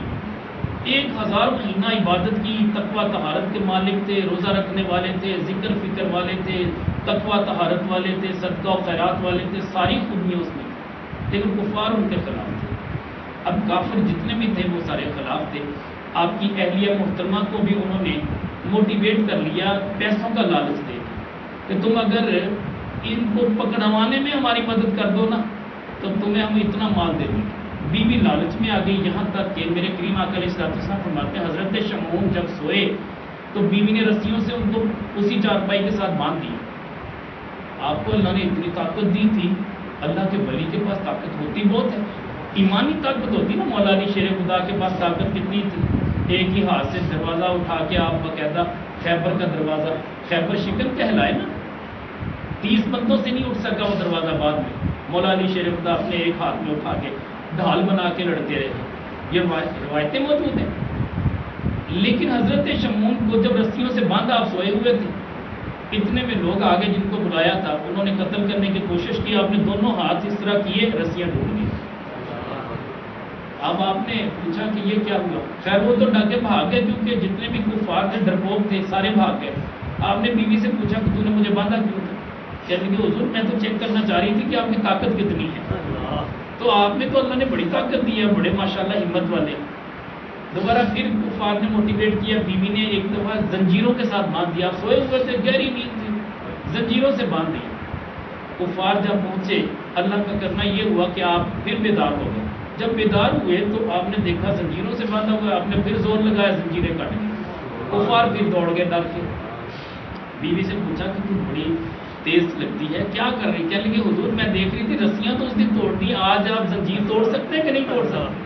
Speaker 2: 1000 مہینہ عبادت کی، تقوی طہارت کے مالک تھے، روزہ رکھنے والے تھے، ذکر فکر والے تھے، تقوی طہارت والے تھے، صدقہ و خیرات والے تھے، ساری خوبیاں اس میں تھیں، لیکن کفار ان کے خلاف تھے۔ اب کافر جتنے بھی تھے وہ سارے خلاف تھے۔ آپ کی اہلیہ محترمہ کو بھی انہوں نے موٹیویٹ کر لیا پیسوں کا لالچ دے کہ تم اگر ان کو پکڑوانے میں ہماری مدد کر دو نا تو تمہیں ہم اتنا مال دے دیں گے۔ بیوی لالچ میں آ گئی، یہاں تک کہ میرے کریم آقا علیہ السلام فرماتے ہیں حضرت شمعون جب سوئے تو بیوی نے رسیوں سے ان کو اسی چارپائی کے ساتھ باندھ دیا۔ آپ کو اللہ نے اتنی طاقت دی تھی، اللہ کے ولی کے پاس طاقت ہوتی بہت ہے، ایمانی طاقت ہوتی نا۔ مولا علی شیر خدا کے پاس طاقت کتنی تھی، ایک ہی ہاتھ سے دروازہ اٹھا کے آپ باقاعدہ خیبر کا دروازہ، خیبر شکن کہلائے نا، 30 بندوں سے نہیں اٹھ سکا وہ دروازہ بعد میں، مولا علی شیر خدا اپنے ایک ہاتھ میں اٹھا کے ڈھال بنا کے لڑتے رہے، یہ روایتیں موجود ہیں۔ لیکن حضرت شمعون کو جب رسیوں سے باندھا آپ سوئے ہوئے تھے، اتنے میں لوگ آگے جن کو بلایا تھا انہوں نے قتل کرنے کی کوشش کی، آپ نے دونوں ہاتھ اس طرح کیے، رسیاں ٹوٹ گئی۔ اب آپ نے پوچھا کہ یہ کیا ہوا، خیر وہ تو ڈاکے بھاگ گئے کیونکہ جتنے بھی کفار تھے ڈرپوک تھے سارے بھاگ گئے۔ آپ نے بیوی سے پوچھا کہ تو نے مجھے باندھا کیوں تھا، کہنے لگی حضور میں تو چیک کرنا چاہ رہی تھی کہ آپ کی طاقت کتنی ہے، تو آپ نے تو اللہ نے بڑی طاقت دی ہے، بڑے ماشاءاللہ ہمت والے۔ دوبارہ پھر کفار نے موٹیویٹ کیا، بیوی نے ایک دفعہ زنجیروں کے ساتھ باندھ دیا، سوئے ہوئے تھے گہری نیند تھی، زنجیروں سے باندھ دیا۔ کفار جب پہنچے اللہ کا کرنا یہ ہوا کہ آپ پھر بیدار ہو گئے، جب بیدار ہوئے تو آپ نے دیکھا زنجیروں سے باندھا ہوا، آپ نے پھر زور لگایا، زنجیریں کٹ گئی، کفار پھر دوڑ گئے ڈر کے۔ بیوی سے پوچھا کہ تو بڑی تیز لگتی ہے، کیا کر رہی، کہنے لگی حضور میں دیکھ رہی تھی رسیاں تو اس دن توڑ دی، آج آپ زنجیر توڑ سکتے ہیں کہ نہیں توڑ سکتے۔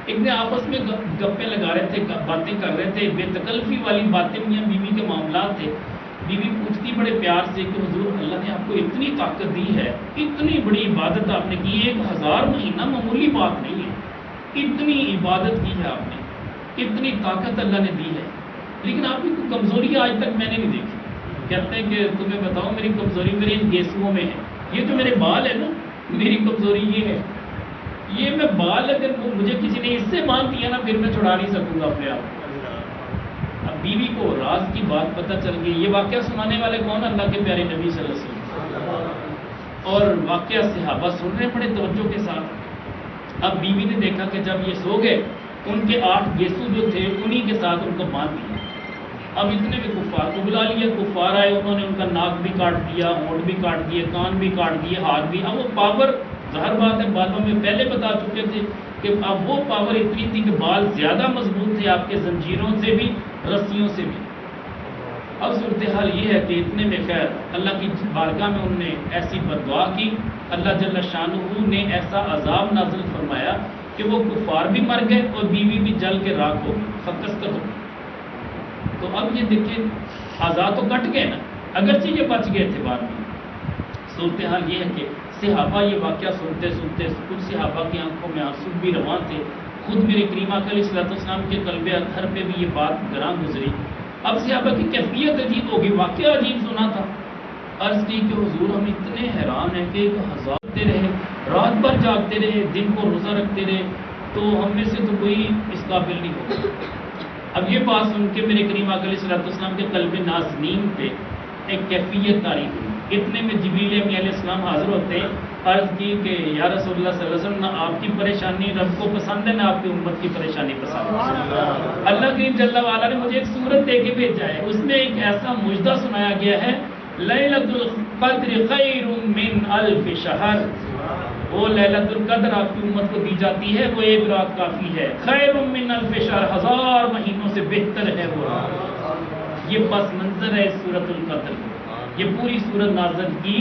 Speaker 2: ایک نے آپس میں گپے لگا رہے تھے، باتیں کر رہے تھے، بے تکلفی والی باتیں، میاں بیوی کے معاملات تھے۔ بیوی پوچھتی بڑے پیار سے کہ حضور اللہ نے آپ کو اتنی طاقت دی ہے، اتنی بڑی عبادت آپ نے کی، 1000 مہینہ معمولی بات نہیں ہے، اتنی عبادت کی ہے آپ نے، اتنی طاقت اللہ نے دی ہے، لیکن آپ کی کوئی کمزوری آج تک میں نے نہیں دیکھی۔ کہتے ہیں کہ تمہیں بتاؤ میری کمزوری میرے ان گیسوؤں میں ہے، یہ جو میرے بال ہے نا، میری کمزوری یہ ہے، یہ میں بال اگر مجھے کسی نے اس سے باندھ دیا نا پھر میں چھڑا نہیں سکوں گا اپنے آپ کو۔ اب بیوی کو راز کی بات پتہ چل گئی۔ یہ واقعہ سنانے والے کون؟ اللہ کے پیارے نبی صلی اللہ علیہ وسلم، اور واقعہ صحابہ سن رہے بڑے توجہ کے ساتھ۔ اب بیوی نے دیکھا کہ جب یہ سو گئے، ان کے 8 گیسو جو تھے انہی کے ساتھ ان کو باندھ دیا۔ اب اتنے میں کفار کو بلا لیا، کفار آئے، انہوں نے ان کا ناک بھی کاٹ دیا، ہونٹ بھی کاٹ دیے، کان بھی کاٹ دیے، ہاتھ بھی۔ اب وہ پاور ظاہر بات ہے باتوں میں پہلے بتا چکے تھے کہ اب وہ پاور اتنی تھی کہ بال زیادہ مضبوط تھے آپ کے زنجیروں سے بھی، رسیوں سے بھی۔ اب صورتحال یہ ہے کہ اتنے میں خیر اللہ کی بارگاہ میں انہوں نے ایسی بددعا کی، اللہ جل شانہ نے ایسا عذاب نازل فرمایا کہ وہ کفار بھی مر گئے اور بیوی بھی جل کے راکھ ہو گئی، خکستر ہو گئی۔ تو اب یہ دیکھیں آزاد تو کٹ گئے نا، اگرچہ یہ بچ گئے تھے بعد میں۔ صورتحال یہ ہے کہ صحابہ یہ واقعہ سنتے سنتے کچھ صحابہ کی آنکھوں میں آنسو بھی رواں تھے، خود میرے کریم آقا علیہ السلام کے قلب اطہر پہ بھی یہ بات گراں گزری۔ اب صحابہ کی کیفیت عجیب ہوگی، واقعہ عجیب سنا تھا۔ عرض کی کہ حضور ہم اتنے حیران ہیں کہ 1000 رہے، رات بھر جاگتے رہے، دن کو روزہ رکھتے رہے، تو ہم میں سے تو کوئی اس قابل نہیں ہوگا۔ اب یہ بات سن کے میرے کریم آقا علیہ السلام کے قلب نازنین پہ ایک کیفیت طاری ہوئی۔ اتنے میں جبریل امین علیہ السلام حاضر ہوتے ہیں، عرض کی کہ یا رسول اللہ صلی اللہ علیہ وسلم، نہ آپ کی پریشانی رب کو پسند ہے نہ آپ کی امت کی پریشانی پسند ہے۔ اللہ کریم جل وعلا نے مجھے ایک صورت دے کے بھیجا ہے، اس میں ایک ایسا مجدہ سنایا گیا ہے، لیلۃ القدر خیر من 1000 شہر۔ وہ لیلۃ القدر آپ کی امت کو دی جاتی ہے، وہ ایک رات کافی ہے، خیر من 1000 شہر، 1000 مہینوں سے بہتر ہے وہ رات۔ یہ پس منظر ہے سورۃ القدر کا۔ یہ پوری سورت نازل کی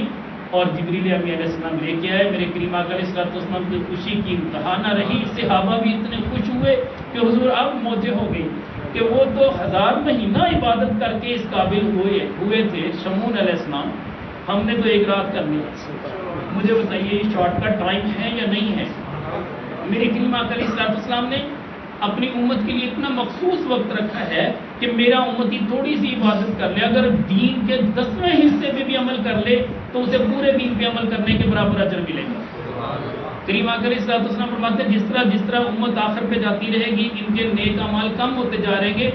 Speaker 2: اور جبریل امین علیہ السلام لے کے آئے، میرے کریم آقا علیہ السلام کی خوشی کی انتہا نہ رہی، صحابہ بھی اتنے خوش ہوئے کہ حضور اب موجے ہو گئی کہ وہ تو 1000 مہینہ عبادت کر کے اس قابل ہوئے تھے شمعون علیہ السلام، ہم نے تو ایک رات کرنی۔ مجھے بتائیے یہ شارٹ کٹ ٹائم ہے یا نہیں ہے؟ میرے کریم آقا علیہ السلام نے اپنی امت کے لیے اتنا مخصوص وقت رکھا ہے کہ میرا امتی تھوڑی سی عبادت کر لے، اگر دین کے 10ویں حصے پہ بھی عمل کر لے تو اسے پورے دین پہ عمل کرنے کے برابر اجر ملے گا۔ کریم آقا علیہ السلام فرماتے ہیں جس طرح امت آخر پہ جاتی رہے گی ان کے نیک اعمال کم ہوتے جا رہیں گے،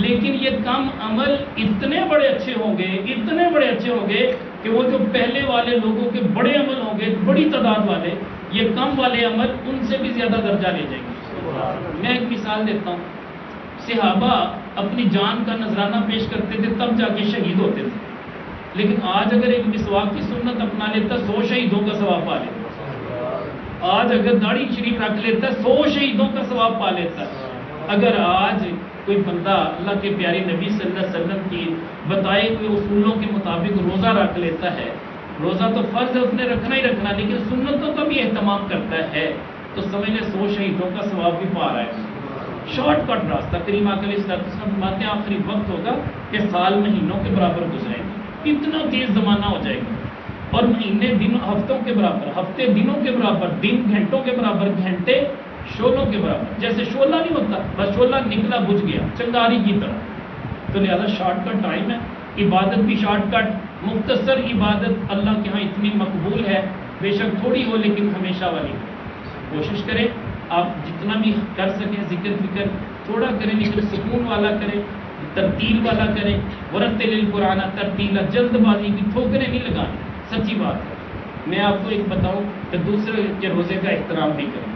Speaker 2: لیکن یہ کم عمل اتنے بڑے اچھے ہوں گے کہ وہ جو پہلے والے لوگوں کے بڑے عمل ہوں گے، بڑی تعداد والے، یہ کم والے عمل ان سے بھی زیادہ درجہ لے جائیں گے۔ میں ایک مثال دیتا ہوں، صحابہ اپنی جان کا نذرانہ پیش کرتے تھے تب جا کے شہید ہوتے تھے، لیکن آج اگر ایک مسواک کی سنت اپنا لیتا 100 شہیدوں کا ثواب پا لیتا، آج اگر داڑھی شریف رکھ لیتا 100 شہیدوں کا ثواب پا لیتا۔ اگر آج کوئی بندہ اللہ کے پیارے نبی صلی اللہ علیہ وسلم کی بتائے ہوئے اصولوں کے مطابق روزہ رکھ لیتا ہے، روزہ تو فرض ہے اس نے رکھنا ہی رکھنا، لیکن سنتوں کا بھی اہتمام کرتا ہے تو سمجھ لیں 100 شہیدوں کا ثواب بھی پا رہا ہے۔ شارٹ کٹ راستہ کریم آقا علیہ السلام فرماتے ہیں آخری وقت ہوگا کہ سال مہینوں کے برابر گزریں گے، اتنا تیز زمانہ ہو جائے گا، اور مہینے دن ہفتوں کے برابر، ہفتے دنوں کے برابر، دن گھنٹوں کے برابر، گھنٹے شعلوں کے برابر۔ جیسے شعلہ نہیں ہوتا، بس شعلہ نکلا بجھ گیا چنگاری کی طرح، تو لہذا شارٹ کٹ ٹائم ہے، عبادت بھی شارٹ کٹ، مختصر عبادت اللہ کے ہاں اتنی مقبول ہے، بے شک تھوڑی ہو لیکن ہمیشہ والی ہو۔ کوشش کریں آپ جتنا بھی کر سکیں، ذکر فکر تھوڑا کریں لیکن سکون والا کریں، ترتیل والا کریں، ورتل القرآن ترتیلا، جلد بازی کی ٹھوکریں نہیں لگانی، سچی بات ہے۔ میں آپ کو ایک بتاؤں کہ دوسرے کے روزے کا احترام نہیں کریں،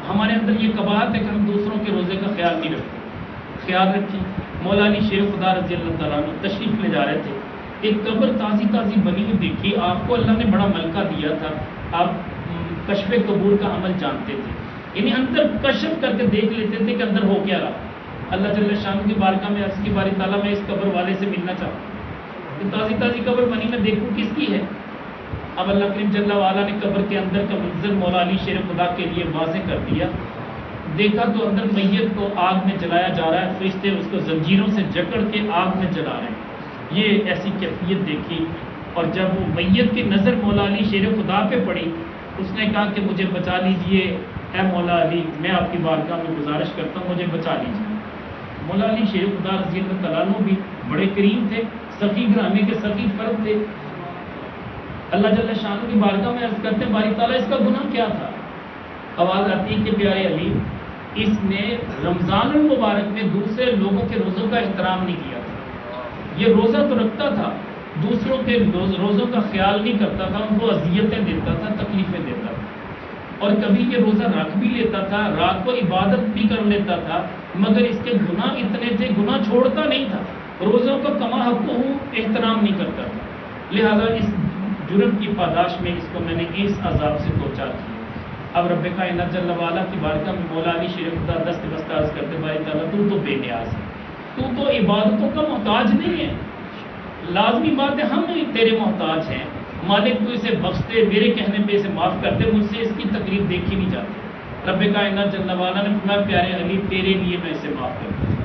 Speaker 2: ہمارے اندر یہ قباحت ہے کہ ہم دوسروں کے روزے کا خیال نہیں رکھتے۔ خیال رکھیں، مولا علی شیر خدا رضی اللہ تعالیٰ عنہ تشریف لے جا رہے تھے، ایک قبر تازی بنی ہوئی دیکھی، آپ کو اللہ نے بڑا ملکہ دیا تھا، آپ کشف قبور کا عمل جانتے تھے، یعنی اندر کشف کر کے دیکھ لیتے تھے کہ اندر ہو کیا رہا۔ اللہ جل شان کی بارگاہ میں عرض کی باری تعالیٰ میں اس قبر والے سے ملنا چاہتا ہوں، تازی قبر بنی میں دیکھوں کس کی ہے۔ اب اللہ کریم جل وعلا نے قبر کے اندر کا منظر مولا علی شیر خدا کے لیے واضح کر دیا، دیکھا تو اندر میت کو آگ میں جلایا جا رہا ہے، فرشتے اس کو زنجیروں سے جکڑ کے آگ میں جلا رہے ہیں، یہ ایسی کیفیت دیکھی۔ اور جب وہ میت کی نظر مولا علی شیر خدا پہ پڑی، اس نے کہا کہ مجھے بچا لیجئے اے مولا علی، میں آپ کی بارگاہ میں گزارش کرتا ہوں مجھے بچا لیجئے۔ مولا علی شیر خدا رضی اللہ تعالیٰ عنہ بھی بڑے کریم تھے، سخی گھرانے کے سخی فرد تھے، اللہ جل شانہ کی بارگاہ میں عرض کرتے ہیں باری تعالیٰ اس کا گناہ کیا تھا؟ آواز آتی ہے کہ پیارے علی اس نے رمضان المبارک میں دوسرے لوگوں کے روزوں کا احترام نہیں کیا تھا، یہ روزہ تو رکھتا تھا، دوسروں کے روزوں کا خیال نہیں کرتا تھا، ان کو اذیتیں دیتا تھا، تکلیفیں دیتا تھا، اور کبھی یہ روزہ رکھ بھی لیتا تھا، رات کو عبادت بھی کر لیتا تھا، مگر اس کے گناہ اتنے تھے، گناہ چھوڑتا نہیں تھا، روزوں کا کما حق احترام نہیں کرتا تھا، لہذا اس جرم کی پاداش میں اس کو میں نے اس عذاب سے دوچار کیا۔ اب رب کائنات جل وعلا کی بارگاہ میں مولا علی شیر خدا دست بست عرض کرتے باری تعالیٰ تو بے نیاز ہے، تو عبادتوں کا محتاج نہیں ہے، لازمی بات ہے ہم تیرے محتاج ہیں، مالک تو اسے بخش دے، میرے کہنے پہ اسے معاف کر دے، مجھ سے اس کی تکلیف دیکھی نہیں جاتی۔ رب کائنات جل وعلا نے فرمایا پیارے علی تیرے لیے میں اسے معاف کر دوں،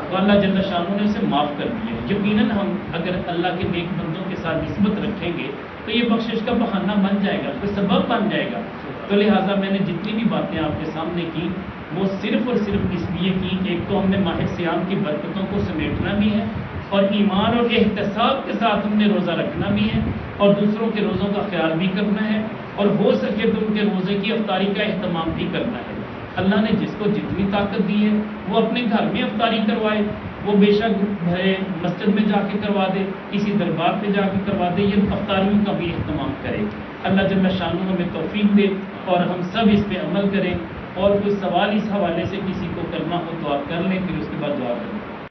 Speaker 2: تو اللہ جل شانہ نے اسے معاف کر دیا۔ یقیناً ہم اگر اللہ کے نیک بندوں کے ساتھ نسبت رکھیں گے تو یہ بخشش کا بہانہ بن جائے گا، کوئی سبب بن جائے گا۔ تو لہٰذا میں نے جتنی بھی باتیں آپ کے سامنے کی وہ صرف اور صرف اس لیے کی، ایک تو ہم نے ماہ صیام کی برکتوں کو سمیٹنا بھی ہے، اور ایمان اور احتساب کے ساتھ ہم نے روزہ رکھنا بھی ہے، اور دوسروں کے روزوں کا خیال بھی کرنا ہے، اور ہو سکے تو ان کے روزے کی افطاری کا اہتمام بھی کرنا ہے۔ اللہ نے جس کو جتنی طاقت دی ہے وہ اپنے گھر میں افطاری کروائے، وہ بے شک مسجد میں جا کے کروا دے، کسی دربار پہ جا کے کروا دے، یہ افطاریوں کا بھی اہتمام کرے۔ اللہ جل شانہ ہمیں توفیق دے اور ہم سب اس پہ عمل کریں، اور کوئی سوال اس حوالے سے کسی کو کرنا ہو تو آپ کر لیں، پھر اس کے بعد دعا کریں۔